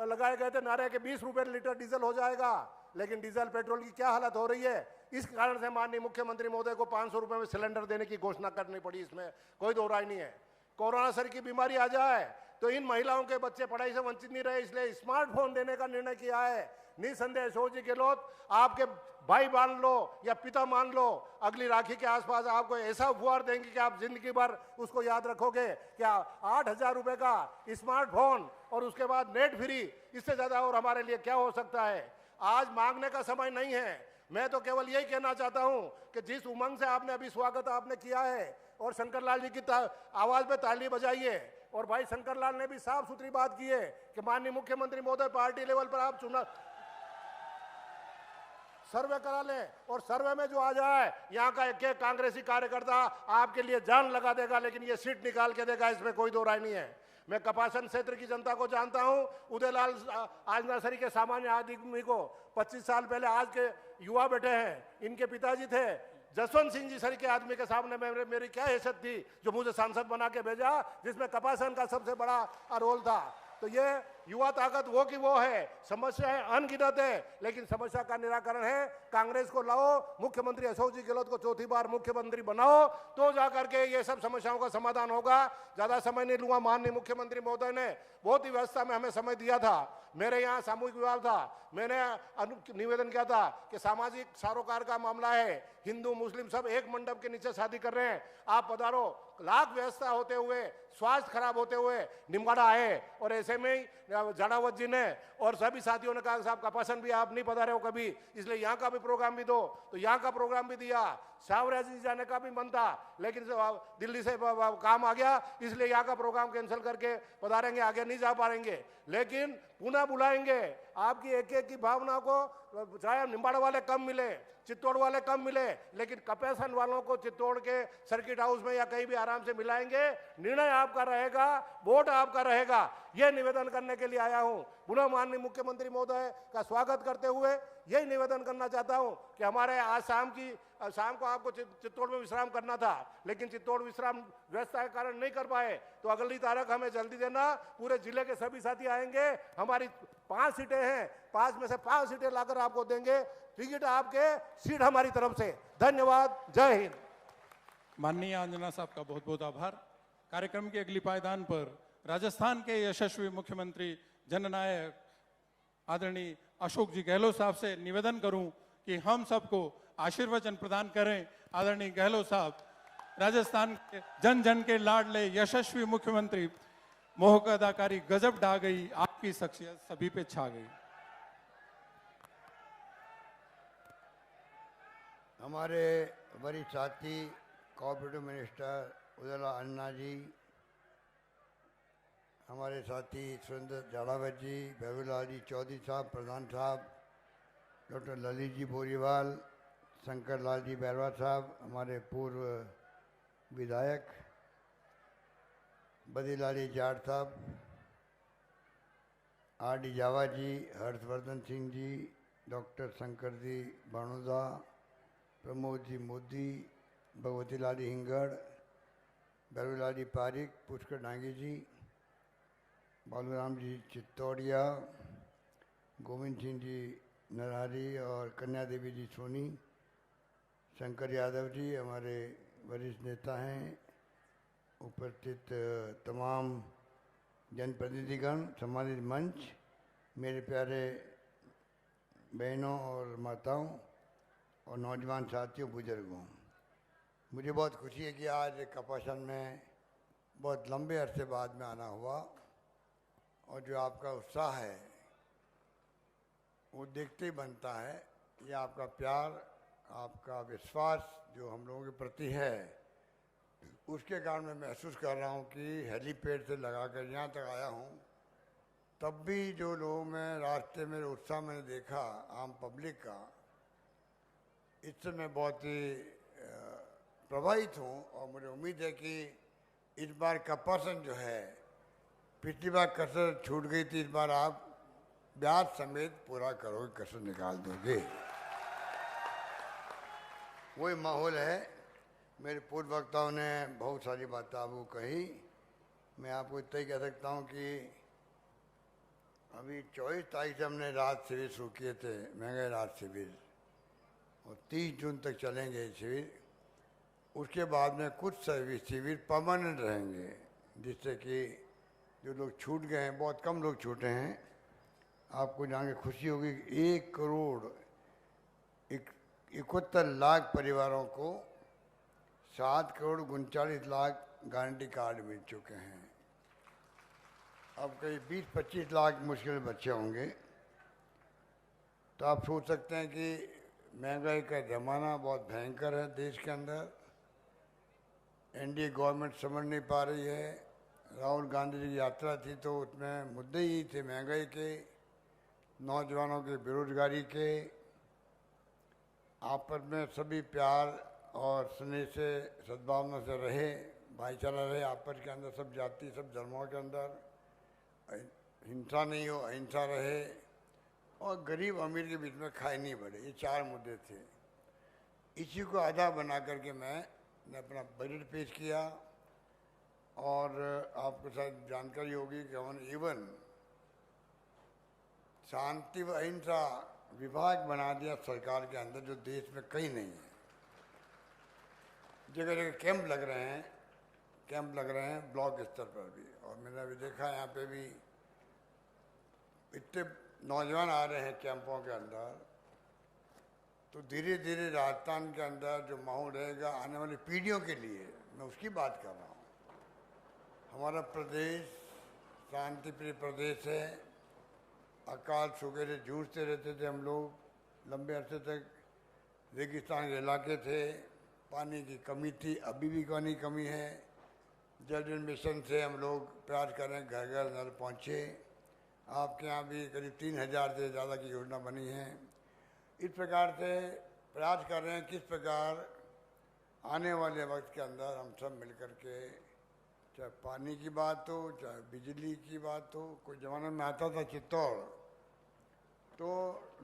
L: लगाए गए थे नारे के 20 रुपए लीटर डीजल हो जाएगा, लेकिन डीजल पेट्रोल की क्या हालत हो रही है। इस कारण से माननीय मुख्यमंत्री महोदय को 500 रुपए में सिलेंडर देने की घोषणा करनी पड़ी, इसमें कोई दो राय नहीं है। कोरोना सर की बीमारी आ जाए तो इन महिलाओं के बच्चे पढ़ाई से वंचित नहीं रहे, इसलिए स्मार्टफोन देने का निर्णय किया है। निसंदेह अशोक जी गहलोत आपके भाई मान लो या पिता मान लो, अगली राखी के आसपास आपको ऐसा उपहार देंगे कि आप जिंदगी भर उसको याद रखोगे। क्या 8,000 रुपए का स्मार्टफोन और उसके बाद नेट फ्री, इससे ज्यादा और हमारे लिए क्या हो सकता है। आज मांगने का समय नहीं है। मैं तो केवल यही कहना चाहता हूं कि जिस उमंग से आपने अभी स्वागत आपने किया है और शंकर लाल जी की आवाज में ताली बजाइए, और भाई शंकर लाल ने भी साफ सुथरी बात की है कि माननीय मुख्यमंत्री महोदय पार्टी लेवल पर आप चुनाव सर्वे करा लें और सर्वे में जो आ जाए यहाँ का एक एक कांग्रेसी कार्यकर्ता आपके लिए जान लगा देगा, लेकिन ये सीट निकाल के देगा, इसमें कोई दो राय नहीं है। मैं कपासन क्षेत्र की जनता को जानता हूं। उदयलाल आज नर्सरी के सामान्य आदमी को 25 साल पहले आज के युवा बेटे हैं, इनके पिताजी थे जसवंत सिंह जी सर के आदमी के सामने मेरी क्या हैसियत थी जो मुझे सांसद बना के भेजा, जिसमें कपासन का सबसे बड़ा रोल था। तो ये युवा ताकत वो की वो है। समस्याएं अनगिनत है, लेकिन समस्या का निराकरण है। कांग्रेस को लाओ, मुख्यमंत्री अशोक जी गहलोत को चौथी बार मुख्यमंत्री बनाओ, तो जाकर के ये सब समस्याओं का समाधान होगा। ज्यादा समय नहीं लूंगा। माननीय मुख्यमंत्री महोदय ने बहुत ही व्यवस्था में हमें समय दिया था। मेरे यहाँ सामूहिक विवाह था, मैंने निवेदन किया था कि सामाजिक सरोकार का मामला है, हिंदू मुस्लिम सब एक मंडप के नीचे शादी कर रहे हैं, आप पधारो। लाख व्यवस्था होते हुए, स्वास्थ्य खराब होते हुए निमगाड़ा आए, और ऐसे में ही जड़ावत जी ने और सभी साथियों ने कहा साहब कपासन भी आप नहीं पधारे हो कभी, इसलिए यहाँ का भी प्रोग्राम भी दो, तो यहाँ का प्रोग्राम भी दिया। शाहवराज जी जाने का भी मन था, लेकिन दिल्ली से काम आ गया, इसलिए यहाँ का प्रोग्राम कैंसिल करके पधारेंगे, आगे नहीं जा पाएंगे, लेकिन पुनः बुलाएंगे। आपकी एक एक की भावना को, चाहे निम्बाड़ वाले कम मिले, चित्तौड़ वाले कम मिले, लेकिन कपासन वालों को चित्तौड़ के सर्किट हाउस में या कहीं भी आराम से मिलाएंगे। निर्णय आपका रहेगा, वोट आपका रहेगा, यह निवेदन करने के लिए आया हूं। पुनः माननीय मुख्यमंत्री महोदय का स्वागत करते हुए यही निवेदन करना चाहता हूं कि हमारे आज शाम को आपको चित्तौड़ में विश्राम करना था, लेकिन चित्तौड़ विश्राम व्यवस्था के कारण नहीं कर पाए, तो अगली तारीख हमें जल्दी देना। पूरे जिले के सभी साथी आएंगे, हमारी 5 सीटें हैं, 5 में से 5 सीटें लाकर आपको देंगे। टिकट आपके, सीट हमारी तरफ से। धन्यवाद, जय हिंद।
I: माननीय अंजना साहब का बहुत बहुत आभार। कार्यक्रम के अगली पायदान पर राजस्थान के यशस्वी मुख्यमंत्री जननायक आदरणीय अशोक जी गहलोत साहब से निवेदन करूं कि हम सबको आशीर्वचन प्रदान करें। आदरणीय गहलोत साहब, राजस्थान के जन जन के लाडले यशस्वी मुख्यमंत्री, मोहक अदाकारी गजब ढा गई, आपकी शख्सियत सभी पे छा गई।
A: हमारे वरिष्ठ साथी कोऑपरेटिव मिनिस्टर उदयला अन्ना जी, हमारे साथी सुरेंद्र जाड़ावत जी, बेबीलाल जी चौधरी साहब, प्रधान साहब, डॉक्टर ललित जी बोरीवाल, शंकर लाल जी बैरवा साहब, हमारे पूर्व विधायक बदीलाली जाट साहब, आर डी जावा जी, हर्षवर्धन सिंह जी, डॉक्टर शंकर जी भानुदा, प्रमोद जी मोदी, भगवती लाली हिंगड़, बैरूलाल जी पारिक, पुष्कर डांगी जी, बालूराम जी चित्तौड़िया, गोविंद सिंह जी नरहरी और कन्या देवी जी सोनी, शंकर यादव जी हमारे वरिष्ठ नेता हैं, उपस्थित तमाम जनप्रतिनिधिगण, सम्मानित मंच, मेरे प्यारे बहनों और माताओं और नौजवान साथियों, बुजुर्गों, मुझे बहुत खुशी है कि आज कपासन में बहुत लंबे अरसे बाद में आना हुआ और जो आपका उत्साह है वो देखते ही बनता है। ये आपका प्यार, आपका विश्वास जो हम लोगों के प्रति है, उसके कारण मैं महसूस कर रहा हूँ कि हेलीपैड से लगा कर यहाँ तक आया हूँ, तब भी जो लोगों में रास्ते में उत्साह मैंने देखा आम पब्लिक का, इससे मैं बहुत ही प्रभावित हूँ और मुझे उम्मीद है कि इस बार का पर्सन जो है, पिछली बार कसर छूट गई थी, इस बार आप ब्याज समेत पूरा करोगे, कसर निकाल दोगे। वही माहौल है। मेरे पूर्व वक्ताओं ने बहुत सारी बातें आपको कही। मैं आपको इतना ही कह सकता हूँ कि अभी 24 तारीख से हमने रात शिविर शुरू किए थे, महंगाई रात शिविर, और 30 जून तक चलेंगे शिविर। उसके बाद में कुछ शिविर परमानेंट रहेंगे, जिससे कि जो लोग छूट गए हैं, बहुत कम लोग छूटे हैं, आपको जान के खुशी होगी। 1,71,00,000 परिवारों को 7,39,00,000 गारंटी कार्ड मिल चुके हैं। अब कई 20-25 लाख मुश्किल बच्चे होंगे। तो आप सोच सकते हैं कि महंगाई का ज़माना बहुत भयंकर है देश के अंदर। एनडीए गवर्नमेंट समझ नहीं पा रही है। राहुल गांधी जी की यात्रा थी तो उसमें मुद्दे ही थे महंगाई के, नौजवानों के बेरोजगारी के। आपस में सभी प्यार और स्नेह से, सद्भावना से रहे, भाईचारा रहे आपस के अंदर, सब जाति सब धर्मों के अंदर, हिंसा नहीं हो, अहिंसा रहे, और गरीब अमीर के बीच में खाई नहीं बढ़े। ये 4 मुद्दे थे। इसी को आधार बना करके मैंने अपना बजट पेश किया। और आपको शायद जानकारी होगी कि हमने इवन शांति व अहिंसा विभाग बना दिया सरकार के अंदर, जो देश में कहीं नहीं है। जगह जगह कैंप लग रहे हैं ब्लॉक स्तर पर भी। और मैंने अभी देखा यहाँ पे भी इतने नौजवान आ रहे हैं कैंपों के अंदर। तो धीरे धीरे राजस्थान के अंदर जो माहौल रहेगा आने वाली पीढ़ियों के लिए, मैं उसकी बात कर रहा हूँ। हमारा प्रदेश शांतिप्रिय प्रदेश है। अकाल सूखे से जूझते रहते थे हम लोग लंबे अरसे तक। रेगिस्तान के इलाके थे, पानी की कमी थी, अभी भी पानी कमी है। जल जीवन मिशन से हम लोग प्रयास कर रहे हैं घर घर नल पहुँचे। आपके यहाँ भी करीब 3,000 से ज़्यादा की योजना बनी है। इस प्रकार से प्रयास कर रहे हैं किस प्रकार आने वाले वक्त के अंदर हम सब मिलकर के, चाहे पानी की बात हो, चाहे बिजली की बात हो। कोई ज़माने में आता था चित्तौड़, तो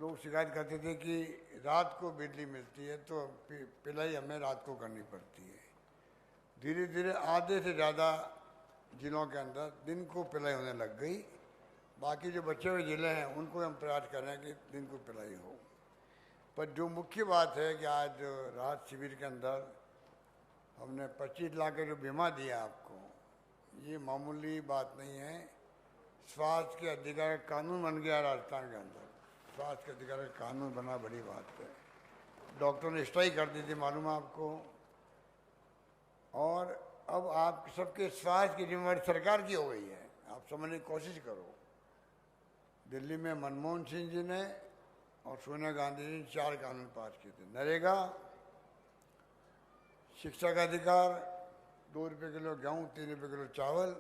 A: लोग शिकायत करते थे कि रात को बिजली मिलती है तो पिलाई हमें रात को करनी पड़ती है। धीरे धीरे आधे से ज़्यादा जिलों के अंदर दिन को पिलाई होने लग गई। बाकी जो बचे हुए ज़िले हैं उनको हम प्रयास कर रहे हैं कि दिन को पिलाई हो। पर जो मुख्य बात है कि आज राहत शिविर के अंदर हमने 25 लाख का जो बीमा दिया आपको, ये मामूली बात नहीं है। स्वास्थ्य के अधिकार कानून बन गया राजस्थान के अंदर। स्वास्थ्य के अधिकार कानून बना बड़ी बात है। डॉक्टर ने स्ट्राइक कर दी थी, मालूम है आपको। और अब आप सबके स्वास्थ्य की जिम्मेदारी सरकार की हो गई है। आप समझने की कोशिश करो। दिल्ली में मनमोहन सिंह जी ने और सोनिया गांधी जी ने 4 कानून पास किए थे। नरेगा, शिक्षा का अधिकार, 2 रुपये किलो गेहूँ, 3 रुपये किलो चावल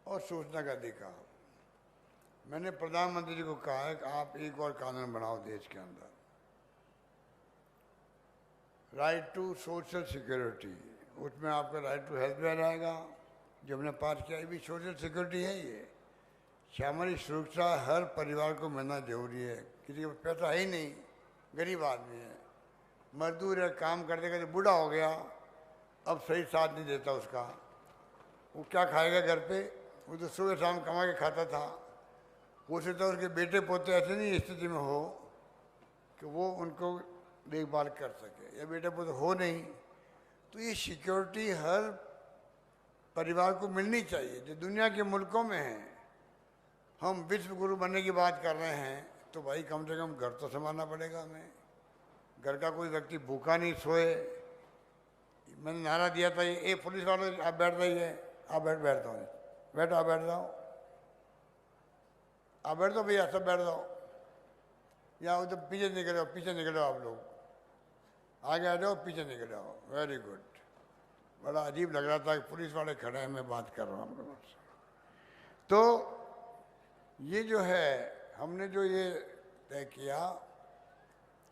A: और सूचना का अधिकार। मैंने प्रधानमंत्री जी को कहा है कि आप एक और कानून बनाओ देश के अंदर, राइट टू सोशल सिक्योरिटी। उसमें आपका राइट टू हेल्थ भी रहेगा, जो हमने पास किया। ये भी सोशल सिक्योरिटी है। ये सामाजिक सुरक्षा हर परिवार को मिलना जरूरी है। किसी के पास पैसा है ही नहीं, गरीब आदमी है, मजदूर है, काम करते करते बूढ़ा हो गया, अब सही साथ नहीं देता उसका। वो क्या खाएगा घर पे? वो तो सुबह शाम कमा के खाता था। हो सकता है उसके बेटे पोते ऐसे नहीं स्थिति में हो कि वो उनको देखभाल कर सके, या बेटे पोते हो नहीं। तो ये सिक्योरिटी हर परिवार को मिलनी चाहिए, जो दुनिया के मुल्कों में है। हम विश्व गुरु बनने की बात कर रहे हैं, तो भाई कम से कम घर तो संभालना पड़ेगा हमें। घर का कोई व्यक्ति भूखा नहीं सोए। मैंने नारा दिया था, ये पुलिस वाले आप बैठ जाइए, आप बैठ जाओ, बैठो, आप बैठ जाओ, आप बैठ जाओ भैया, सब बैठ जाओ। या उधर पीछे निकल जाओ, पीछे निकल जाओ, आप लोग आगे आ जाओ, पीछे निकल जाओ। Very good. बड़ा अजीब लग रहा था कि पुलिस वाले खड़े हैं, मैं बात कर रहा हूँ आप लोगों से। तो ये जो है, हमने जो ये तय किया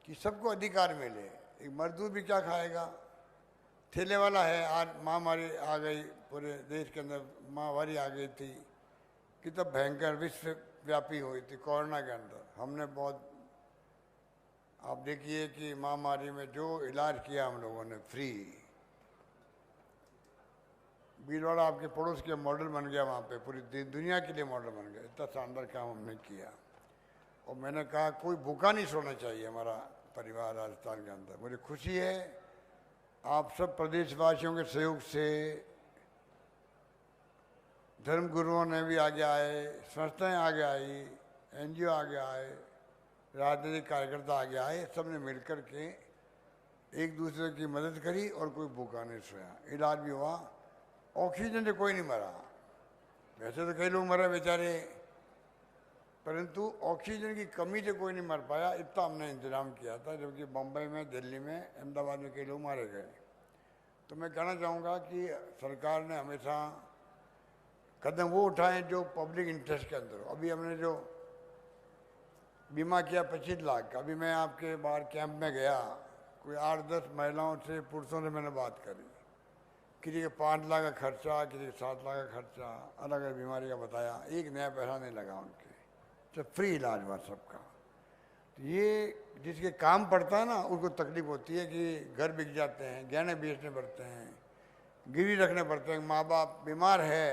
A: कि सबको अधिकार मिले। एक मजदूर भी क्या खाएगा? ठेले वाला है, आज महामारी आ गई, पूरे देश के अंदर महामारी आ गई थी, कितना भयंकर विश्वव्यापी हुई थी कोरोना के अंदर। हमने बहुत, आप देखिए कि महामारी में जो इलाज किया हम लोगों ने फ्री। भीलवाड़ा आपके पड़ोस के मॉडल बन गया, वहाँ पे पूरी दुनिया के लिए मॉडल बन गया। इतना शानदार काम हमने किया। और मैंने कहा कोई भूखा नहीं सोना चाहिए हमारा परिवार राजस्थान के अंदर। मुझे खुशी है आप सब प्रदेशवासियों के सहयोग से, धर्म गुरुओं ने भी आगे आए, संस्थाएं आगे आई, NGO आगे आए, राजनीतिक कार्यकर्ता आगे आए, सब ने मिलकर के एक दूसरे की मदद करी और कोई भूखा नहीं सोया। इलाज भी हुआ। ऑक्सीजन से कोई नहीं मरा। वैसे तो कई लोग मरे बेचारे, परंतु ऑक्सीजन की कमी से कोई नहीं मर पाया। इतना हमने इंतजाम किया था, जबकि बम्बई में, दिल्ली में, अहमदाबाद में कई लोग मारे गए। तो मैं कहना चाहूँगा कि सरकार ने हमेशा कदम वो उठाए जो पब्लिक इंटरेस्ट के अंदर हो। अभी हमने जो बीमा किया 25 लाख का, अभी मैं आपके बाहर कैंप में गया, कोई 8-10 महिलाओं से, पुरुषों से मैंने बात करी। किसी के 5 लाख का खर्चा, किसी के 7 लाख का खर्चा, अलग अलग बीमारी का बताया। एक नया पैसा नहीं लगा उनके, सब फ्री इलाज हुआ सबका। तो ये जिसके काम पड़ता है ना, उनको तकलीफ होती है कि घर बिक जाते हैं, गहने बेचने पड़ते हैं, गिरवी रखने पड़ते हैं। माँ बाप बीमार है,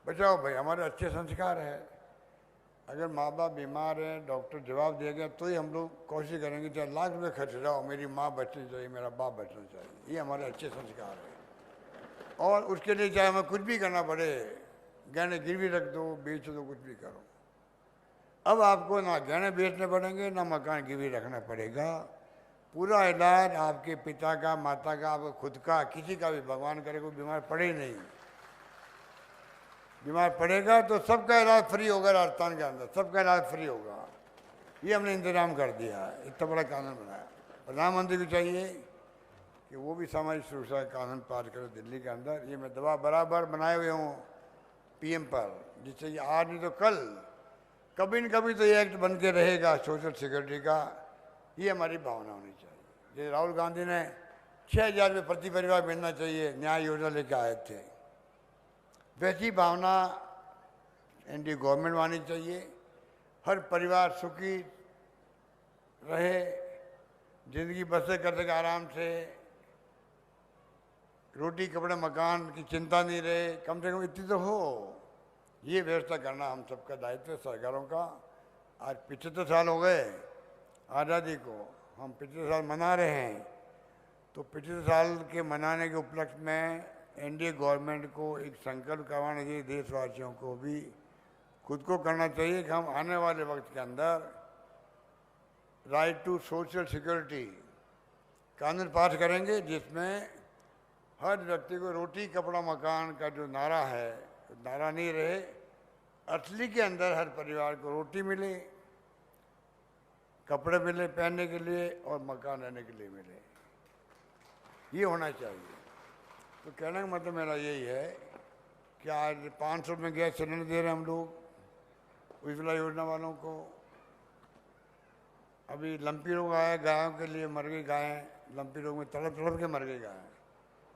A: बचाओ भाई, हमारे अच्छे संस्कार है। अगर माँ बाप बीमार है, डॉक्टर जवाब देगा तो ही हम लोग कोशिश करेंगे चाहे लाख रुपये खर्च जाओ, मेरी माँ बचनी चाहिए, मेरा बाप बचना चाहिए। ये हमारे अच्छे संस्कार है। और उसके लिए चाहे हमें कुछ भी करना पड़े, गहने गिरवी रख दो, बेच दो, कुछ भी करो। अब आपको ना गहने बेचने पड़ेंगे, ना मकान गिरवी रखना पड़ेगा। पूरा इलाज आपके पिता का, माता का, आपका खुद का, किसी का भी भगवान करे कोई बीमार पड़े नहीं। बीमार पड़ेगा तो सबका इलाज फ्री होगा राजस्थान के अंदर, सबका इलाज फ्री होगा। ये हमने इंतजाम कर दिया है, इतना बड़ा कानून बनाया। प्रधानमंत्री को चाहिए कि वो भी सामाजिक सुरक्षा का कानून पास करे दिल्ली के अंदर। ये मैं दवा बराबर बनाए हुए हूँ PM पर, जिससे कि आज नहीं तो कल कभी न कभी तो ये एक्ट बन के रहेगा सोशल सिक्योरिटी का। ये हमारी भावना होनी चाहिए। जैसे राहुल गांधी ने 6,000 रुपये प्रति परिवार मिलना चाहिए न्याय योजना लेके आए थे, वैसी भावना NDA गवर्नमेंट आनी चाहिए। हर परिवार सुखी रहे, जिंदगी बसर कर सके आराम से, रोटी कपड़े मकान की चिंता नहीं रहे, कम से कम इतनी तो हो। ये व्यवस्था करना हम सबका दायित्व है, सरकारों का। आज 75 साल हो गए, आज़ादी को हम पिछले साल मना रहे हैं, तो पिछले साल के मनाने के उपलक्ष्य में एनडीए गवर्नमेंट को एक संकल्प करवाना चाहिए, देशवासियों को भी खुद को करना चाहिए कि हम आने वाले वक्त के अंदर राइट टू सोशल सिक्योरिटी कानून पास करेंगे, जिसमें हर व्यक्ति को रोटी कपड़ा मकान का जो नारा है, नारा नहीं रहे, असली के अंदर हर परिवार को रोटी मिले, कपड़े मिले पहनने के लिए और मकान रहने के लिए मिले, ये होना चाहिए। तो कहने का मतलब मेरा यही है कि आज 500 में गैस सिलेंडर दे रहे हैं हम लोग उज्ज्वला योजना वालों को। अभी लंपी रोग आया, गायों के लिए मर गई गायें, लंपी रोग में तड़प तड़प के मर गई गायें।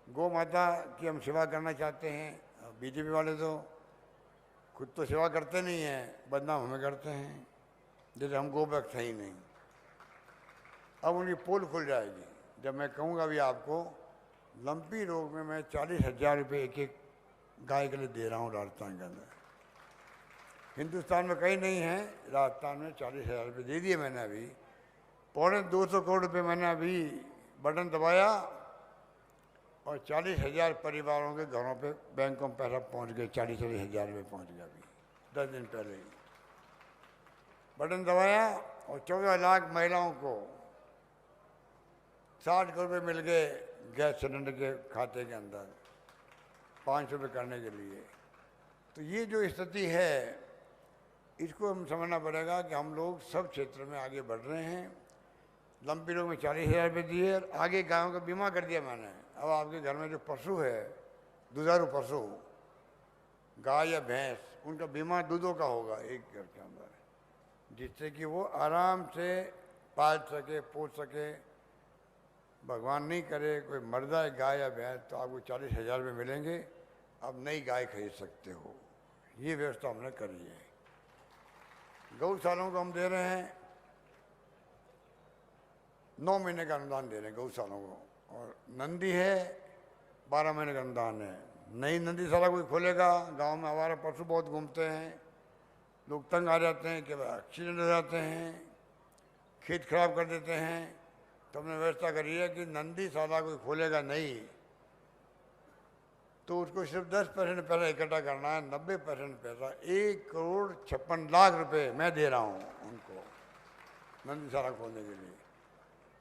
A: गौ माता की हम सेवा करना चाहते हैं, बीजेपी वाले तो खुद तो सेवा करते नहीं हैं, बदनाम हमें करते हैं, जैसे हम गौ भक्त है ही नहीं। अब उनकी पोल खुल जाएगी जब मैं कहूँगा अभी आपको लंपी रोग में मैं 40,000 रुपये एक एक गाय के लिए दे रहा हूँ राजस्थान के अंदर। हिंदुस्तान में कहीं नहीं है, राजस्थान में 40,000 रुपये दे दिए मैंने अभी। 250 करोड़ रुपये मैंने अभी बटन दबाया और 40,000 परिवारों के घरों पे बैंकों में पैसा पहुँच गए, 40,000 रुपये पहुँच गया अभी 10 दिन पहले ही बटन दबाया। और 14 लाख महिलाओं को 60 करोड़ रुपये मिल गए गैस सिलेंडर के खाते के अंदर 500 रुपये करने के लिए। तो ये जो स्थिति है इसको हम समझना पड़ेगा कि हम लोग सब क्षेत्र में आगे बढ़ रहे हैं। लंपी रोग में 40,000 रुपये दिए और आगे गायों का बीमा कर दिया मैंने। अब आपके घर में जो पशु है, दुधारू पशु गाय या भैंस, उनका बीमा दूधों का होगा एक घर के अंदर, जिससे कि वो आराम से पाल सके, पोस सके। भगवान नहीं करे कोई मर जाए गाय या भैंस तो आपको 40,000 रुपये मिलेंगे, आप नई गाय खरीद सकते हो। ये व्यवस्था हमने करी है। गौशालाओं को हम दे रहे हैं 9 महीने का अनुदान दे रहे हैं गौशालाओं को, और नंदी है 12 महीने का अनुदान है। नई नंदीशाला कोई खोलेगा, गांव में हमारे पशु बहुत घूमते हैं, लोग तंग आ जाते हैं कि एक्सीडेंट हो जाते हैं, खेत खराब कर देते हैं। तो हमने व्यवस्था करी है कि नंदीशाला कोई खोलेगा नहीं तो उसको सिर्फ 10% पैसा इकट्ठा करना है, 90% पैसा 1,56,00,000 रुपये मैं दे रहा हूँ उनको नंदीशाला खोलने के लिए।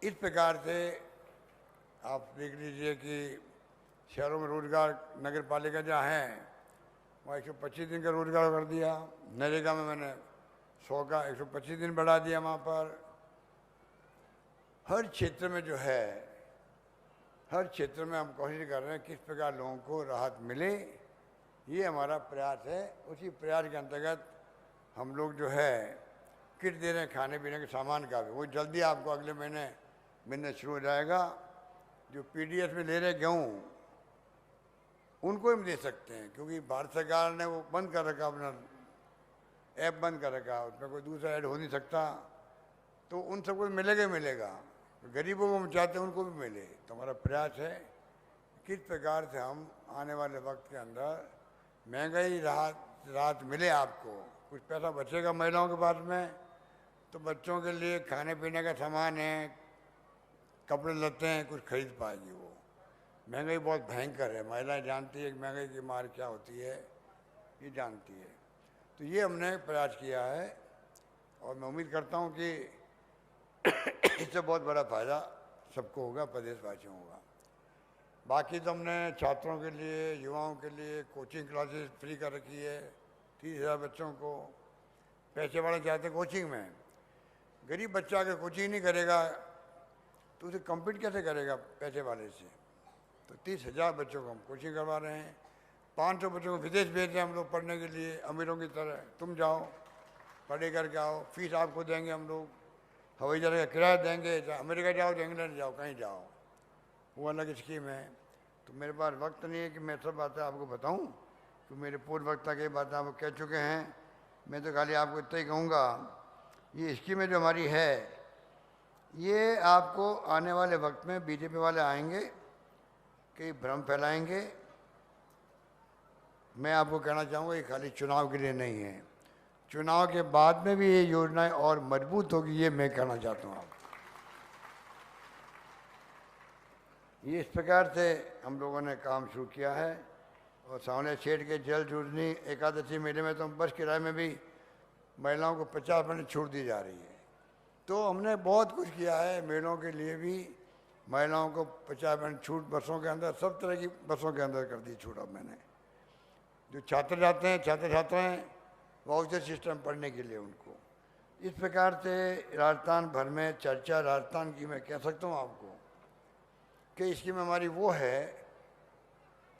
A: इस प्रकार से आप देख लीजिए कि शहरों में रोजगार नगर पालिका जहाँ है वहाँ 125 दिन का रोजगार कर दिया। नरेगा में मैंने 100 का 125 दिन बढ़ा दिया। वहाँ पर हर क्षेत्र में जो है, हर क्षेत्र में हम कोशिश कर रहे हैं किस प्रकार लोगों को राहत मिले, ये हमारा प्रयास है। उसी प्रयास के अंतर्गत हम लोग जो है किट दे रहे हैं खाने पीने के सामान का भी, वो जल्दी आपको अगले महीने मिलना शुरू हो जाएगा। जो पीडीएस में ले रहे गेहूँ उनको हम दे सकते हैं, क्योंकि भारत सरकार ने वो बंद कर रखा, अपना ऐप बंद कर रखा, उसमें कोई दूसरा ऐड हो नहीं सकता, तो उन सबको मिलेगा ही मिलेगा। गरीबों को हम चाहते हैं उनको भी मिले। तो हमारा प्रयास है किस प्रकार से हम आने वाले वक्त के अंदर महंगाई राहत मिले आपको, कुछ पैसा बचेगा महिलाओं के पास में, तो बच्चों के लिए खाने पीने का सामान है, कपड़े लत्ते हैं, कुछ खरीद पाएगी वो। महंगाई बहुत भयंकर है, महिलाएं जानती है कि महंगाई की मार क्या होती है, ये जानती है। तो ये हमने प्रयास किया है और मैं उम्मीद करता हूँ कि इससे बहुत बड़ा फायदा सबको होगा, प्रदेशवासियों होगा। बाकी तो हमने छात्रों के लिए, युवाओं के लिए कोचिंग क्लासेस फ्री कर रखी है 30,000 बच्चों को। पैसे वाले चाहते हैं कोचिंग में, गरीब बच्चा अगर कोचिंग नहीं करेगा तो उसे कम्पीट कैसे करेगा पैसे वाले से। तो 30,000 बच्चों को हम कोचिंग करवा रहे हैं। 500 बच्चों को विदेश भेज रहे हैं हम लोग पढ़ने के लिए, अमीरों की तरह। तुम जाओ पढ़े करके आओ, फीस आपको देंगे हम लोग, हवाई जहाज का किराया देंगे, चाहे अमेरिका जाओ चाहे इंग्लैंड जाओ, कहीं जाओ, वो अलग स्कीम है। तो मेरे पास वक्त नहीं है कि मैं सब बातें आपको बताऊं, तो मेरे पूर्व वक्ता की बातें आपको कह चुके हैं। मैं तो खाली आपको इतना ही कहूँगा, ये स्कीमें जो हमारी है ये आपको आने वाले वक्त में बीजेपी वाले आएंगे कई भ्रम फैलाएंगे। मैं आपको कहना चाहूँगा ये खाली चुनाव के लिए नहीं है। चुनाव के बाद में भी ये योजनाएं और मजबूत होगी, ये मैं कहना चाहता हूँ आपको। ये इस प्रकार से हम लोगों ने काम शुरू किया है। और सांवलिया क्षेत्र के जल जोड़नी एकादशी मेले में तो बस किराए में भी महिलाओं को 50% छूट दी जा रही है। तो हमने बहुत कुछ किया है मेलों के लिए भी, महिलाओं को 50% छूट बसों के अंदर, सब तरह की बसों के अंदर कर दी छूट। अब मैंने जो छात्र जाते हैं, छात्र छात्राएँ, वाउचर सिस्टम पढ़ने के लिए उनको। इस प्रकार से राजस्थान भर में चर्चा राजस्थान की मैं कह सकता हूँ आपको कि स्कीम हमारी वो है।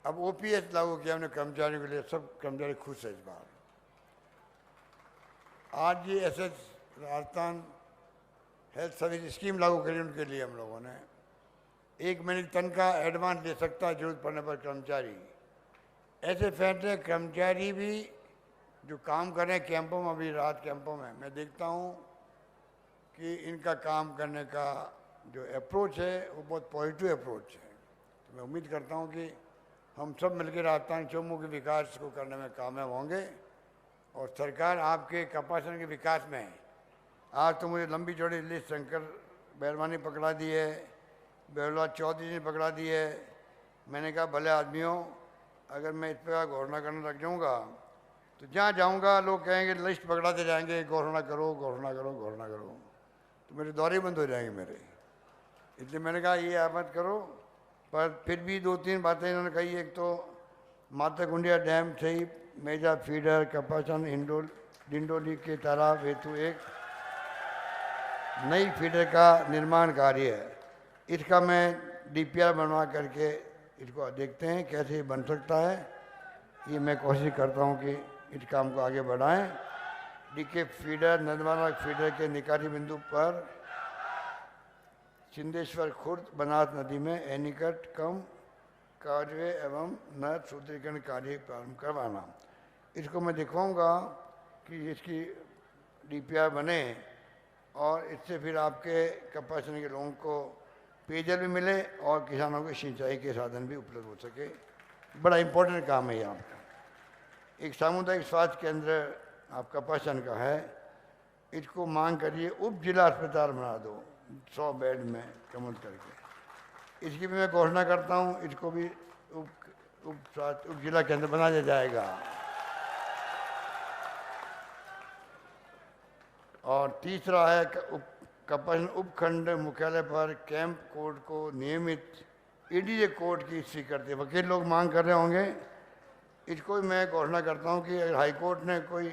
A: अब ओपीएस लागू किया हमने कर्मचारियों के लिए, सब कर्मचारी खुश है इस बार। आज ये SS Rajasthan health service scheme लागू करी उनके लिए हम लोगों ने। 1 महीने की तनख्वाह एडवांस ले सकता है जरूरत पड़ने पर कर्मचारी। ऐसे फैसले कर्मचारी भी जो काम कर रहे हैं कैंपों में, अभी रात कैंपों में मैं देखता हूँ कि इनका काम करने का जो अप्रोच है वो बहुत पॉजिटिव अप्रोच है। तो मैं उम्मीद करता हूँ कि हम सब मिलकर राजस्थान चौमू के विकास को करने में कामयाब होंगे। और सरकार आपके कपासन के विकास में, आज तो मुझे लंबी चौड़ी लिस्ट शंकर बैरवानी पकड़ा दी है, बेहुला चौधरी ने पकड़ा दी है। मैंने कहा भले आदमियों, अगर मैं इस पर घोषणा करने लग जाऊँगा तो जहाँ जाऊँगा लोग कहेंगे लिस्ट पकड़ाते जाएंगे, घोषणा करो घोषणा करो घोषणा करो, तो मेरे दौरे बंद हो जाएंगे मेरे। इसलिए मैंने कहा ये आप मत करो। पर फिर भी 2-3 बातें इन्होंने कही। एक तो माताकुंडिया डैम से ही मेजा फीडर कपासन डिंडोली के तालाब हेतु एक नई फीडर का निर्माण कार्य है। इसका मैं डीपीआर बनवा करके इसको देखते हैं कैसे बन सकता है। ये मैं कोशिश करता हूँ कि इस काम को आगे बढ़ाएं। डीके फीडर नर्मदा फीडर के निकासी बिंदु पर सिंधेश्वर खुर्द बनास नदी में एनीकट कम कार्य एवं नर सुदृढ़ीकरण कार्य प्रारंभ करवाना। इसको मैं दिखाऊंगा कि इसकी डीपीआर बने और इससे फिर आपके कपासन के लोगों को पेयजल भी मिले और किसानों को सिंचाई के साधन भी उपलब्ध हो सके। बड़ा इम्पोर्टेंट काम है ये आपका। एक सामुदायिक स्वास्थ्य केंद्र आप कपासन का है, इसको मांग करिए उप जिला अस्पताल बना दो 100 बेड में कमल करके। इसकी भी मैं घोषणा करता हूँ, इसको भी उप जिला केंद्र बना दिया जाएगा। और तीसरा है कपासन उपखंड मुख्यालय पर कैंप कोर्ट को नियमित एडीजे कोर्ट की स्वीकृति वकील लोग मांग कर रहे होंगे। इसको भी मैं घोषणा करता हूँ कि अगर हाई कोर्ट ने कोई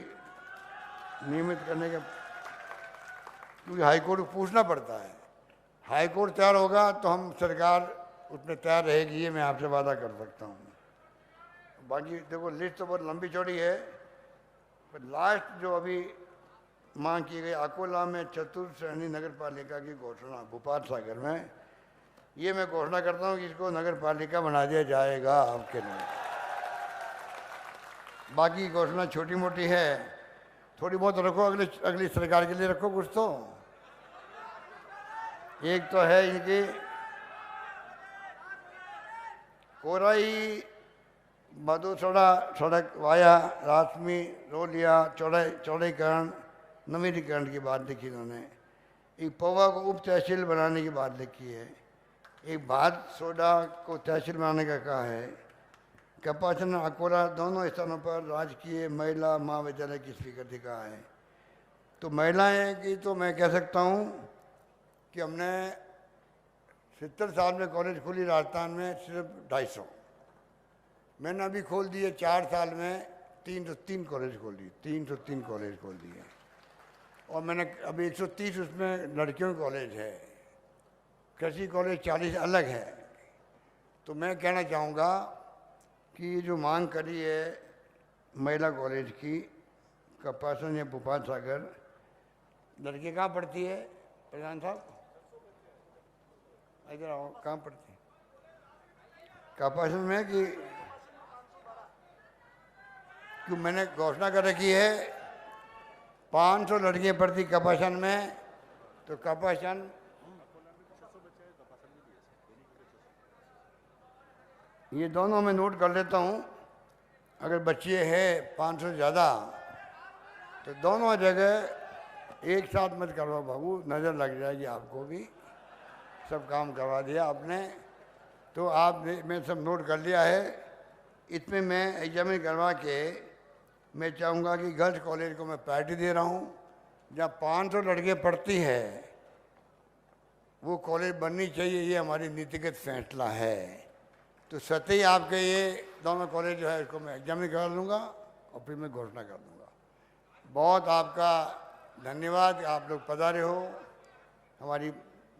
A: नियमित करने के, क्योंकि हाई कोर्ट को पूछना पड़ता है, हाई कोर्ट तैयार होगा तो हम सरकार उसमें तैयार रहेगी, ये मैं आपसे वादा कर सकता हूँ। बाकी देखो लिस्ट तो बहुत लंबी चौड़ी है, पर लास्ट जो अभी मांग की गई अकोला में चतुर्श्रेणी नगर पालिका की घोषणा भोपाल सागर में, ये मैं घोषणा करता हूँ कि इसको नगर पालिका बना दिया जाएगा आपके लिए। बाकी घोषणा छोटी मोटी है, थोड़ी बहुत रखो, अगली सरकार के लिए रखो कुछ तो। एक तो है इनकी कोराई मधुसड़ा सड़क वाया रासमी रोलिया चौड़ीकरण नवीनीकरण की बात लिखी इन्होंने। एक पौवा को उप तहसील बनाने की बात लिखी है। एक भात सोडा को तहसील बनाने का कहा है। कपासन अकोला दोनों स्थानों पर राजकीय महिला महाविद्यालय की स्वीकृति कहा है। तो महिलाएं की तो मैं कह सकता हूँ कि हमने 70 साल में कॉलेज खोली राजस्थान में सिर्फ 250। मैंने अभी खोल दिए 4 साल में 303 कॉलेज खोल दिए, 303 कॉलेज खोल दिए। और मैंने अभी 130 उसमें लड़कियों का कॉलेज है, कृषि कॉलेज 40 अलग है। तो मैं कहना चाहूँगा कि जो मांग करी है महिला कॉलेज की कपासन या भोपाल सागर, लड़की कहाँ पढ़ती है प्रधान साहब? इधर आओ, कहाँ पढ़ती है? कपासन में कि क्यों मैंने घोषणा कर रखी है 500 लड़कियां पढ़ती कपासन में, तो कपासन ये दोनों मैं नोट कर लेता हूँ। अगर बच्चे हैं 500 से ज़्यादा तो दोनों जगह एक साथ मत करवाओ बाबू, नज़र लग जाएगी आपको भी। सब काम करवा दिया आपने, तो मैं सब नोट कर लिया है। इसमें मैं एग्जामिन करवा के मैं चाहूँगा कि गर्ल्स कॉलेज को मैं प्रायोरिटी दे रहा हूँ। जहाँ 500 लड़के पढ़ती है वो कॉलेज बननी चाहिए, ये हमारी नीतिगत फैसला है। तो सत्य ही आपके ये दोनों कॉलेज जो है इसको मैं एग्जामिन करा लूँगा और फिर मैं घोषणा कर दूँगा। बहुत आपका धन्यवाद, आप लोग पधारे हो, हमारी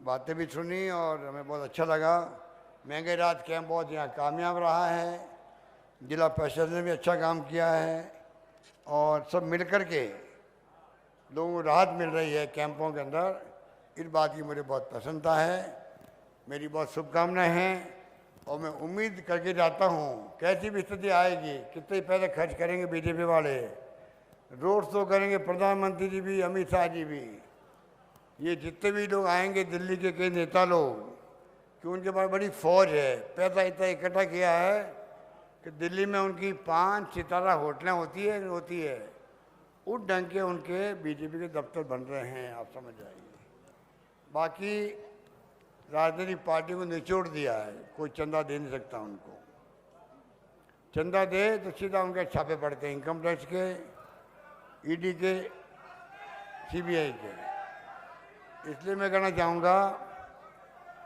A: बातें भी सुनी और हमें बहुत अच्छा लगा। महंगे रात कैंप बहुत यहाँ कामयाब रहा है, जिला परिषद ने भी अच्छा काम किया है और सब मिलकर के लोगों को राहत मिल रही है कैंपों के अंदर। इस बात की मुझे बहुत प्रसन्नता है, मेरी बहुत शुभकामनाएं हैं और मैं उम्मीद करके जाता हूँ कैसी भी स्थिति आएगी, कितने पैसे खर्च करेंगे बीजेपी वाले, रोड शो करेंगे प्रधानमंत्री जी भी, अमित शाह जी भी, ये जितने भी लोग आएंगे दिल्ली के कई नेता लोग, कि उनके पास बड़ी फौज है, पैसा इतना इकट्ठा किया है कि दिल्ली में उनकी 5 सितारा होटलें होती है, उस ढंग के उनके बीजेपी के दफ्तर बन रहे हैं, आप समझ जाइए। बाकी राजनीतिक पार्टी को निचोड़ दिया है, कोई चंदा दे नहीं सकता उनको। चंदा दे तो सीधा उनके छापे पड़ते हैं, इनकम टैक्स के, ईडी के, सीबीआई के। इसलिए मैं कहना चाहूँगा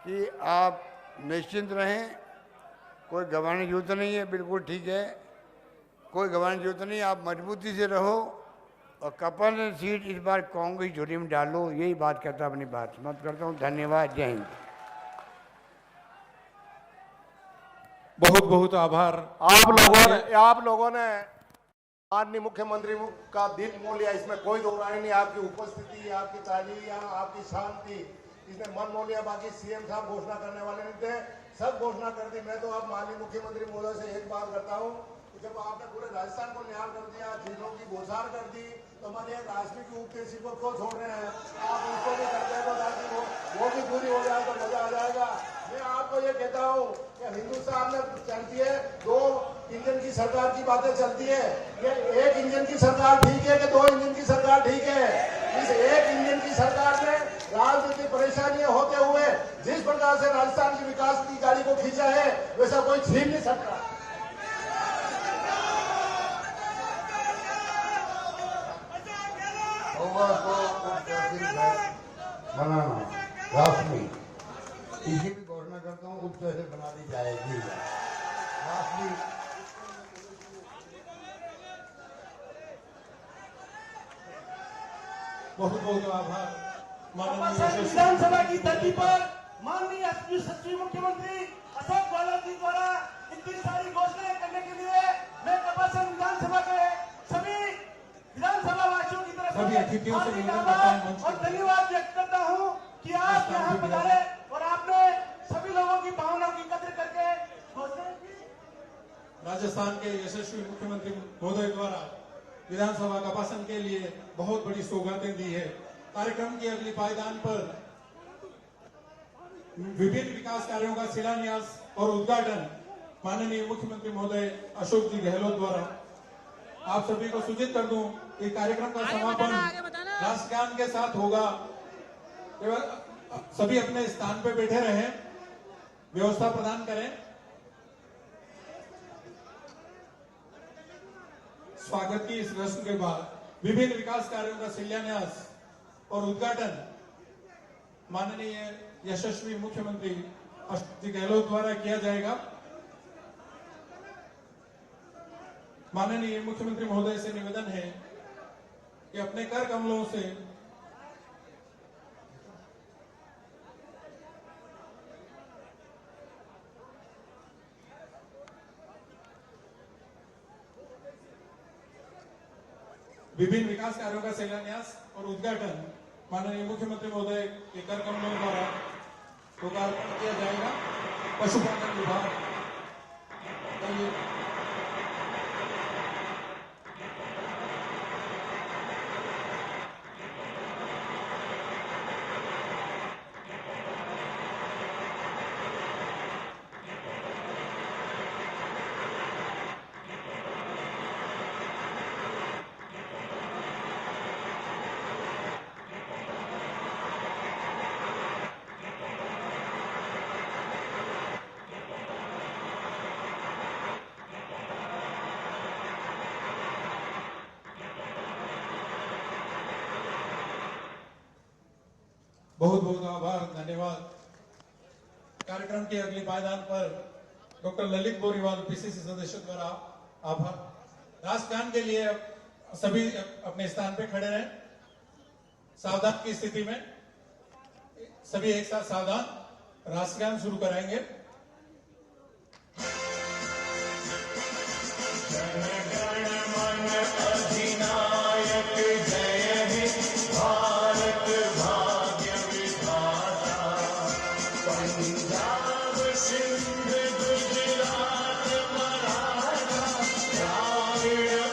A: कि आप निश्चिंत रहें, कोई घबराने की जरूरत नहीं है, बिल्कुल ठीक है, कोई घबराने की जरूरत नहीं, आप मजबूती से रहो और कपल सीट इस बार कांग्रेस झोली में डालो, यही बात करता अपनी बात समाप्त करता हूँ। धन्यवाद, जय हिंद।
I: बहुत बहुत आभार।
L: आप लोगों ने माननीय मुख्यमंत्री का दिल मोह लिया, इसमें कोई दो राय नहीं। आपकी उपस्थिति, आपकी तालियां, आपकी शांति, इसने मन मोह लिया। बाकी सीएम साहब घोषणा करने वाले नहीं थे, सब घोषणा कर दी। मैं तो अब माननीय मुख्यमंत्री महोदय से एक बात करता हूँ, जब आपने पूरे राजस्थान को न्याय कर दिया, जिलों की बौछार कर दी, तो हमारे एक राष्ट्रीय की उपदेशी को क्यों छोड़ रहे हैं? आप उसको भी करते हैं तो ताकि वो भी पूरी हो जाए तो मजा आ जाएगा। मैं आपको ये कहता हूँ कि हिंदुस्तान में चलती है 2 इंजन की सरकार की बातें चलती है। ये 1 इंजन की सरकार ठीक है कि 2 इंजन की सरकार ठीक है? इस 1 इंजन की सरकार में राजनीतिक परेशानियां होते हुए जिस प्रकार से राजस्थान की विकास की गाड़ी को खींचा है, वैसा कोई छीन नहीं सकता।
A: बनाना राष्ट्रीय, इसी भी घोषणा करता हूँ उप तहसील बना दी जाएगी राष्ट्रीय।
I: बहुत बहुत आभार।
M: विधानसभा की धरती पर माननीय सचिव मुख्यमंत्री अशोक गहलोत जी द्वारा इतनी सारी घोषणाएं करने के लिए मैं कपासन विधानसभा के सभी विधानसभा वासियों की तरफ
I: सभी अतिथियों से
M: और धन्यवाद व्यक्त करता हूं कि आप यहाँ पधारे और आपने सभी लोगों की भावनाओं की कदर करके घोषणा की।
I: राजस्थान के यशस्वी मुख्यमंत्री महोदय द्वारा विधानसभा कपासन के लिए बहुत बड़ी सौगातें दी है। कार्यक्रम की अगली पायदान पर विभिन्न विकास कार्यों का शिलान्यास और उद्घाटन माननीय मुख्यमंत्री महोदय अशोक जी गहलोत द्वारा। आप सभी को सूचित कर दूं कि कार्यक्रम का समापन राष्ट्रगान के साथ होगा। सभी अपने स्थान पर बैठे रहें, व्यवस्था प्रदान करें। स्वागत की इस रस्म के बाद विभिन्न विकास कार्यों का शिलान्यास और उद्घाटन माननीय यशस्वी मुख्यमंत्री अशोक जी गहलोत द्वारा किया जाएगा। माननीय मुख्यमंत्री महोदय से निवेदन है कि अपने कर कमलों से विभिन्न विकास कार्यों का शिलान्यास और उद्घाटन माननीय मुख्यमंत्री महोदय के कर कमलों द्वारा लोकार्पण किया जाएगा। पशुपालन विभाग बहुत बहुत आभार, धन्यवाद। कार्यक्रम के अगले पायदान पर डॉक्टर ललित बोरीवाल पीसीसी सदस्य द्वारा आभार। राष्ट्रगान के लिए सभी अपने स्थान पे खड़े रहें। सावधान की स्थिति में सभी एक साथ सावधान, राष्ट्रगान शुरू कराएंगे।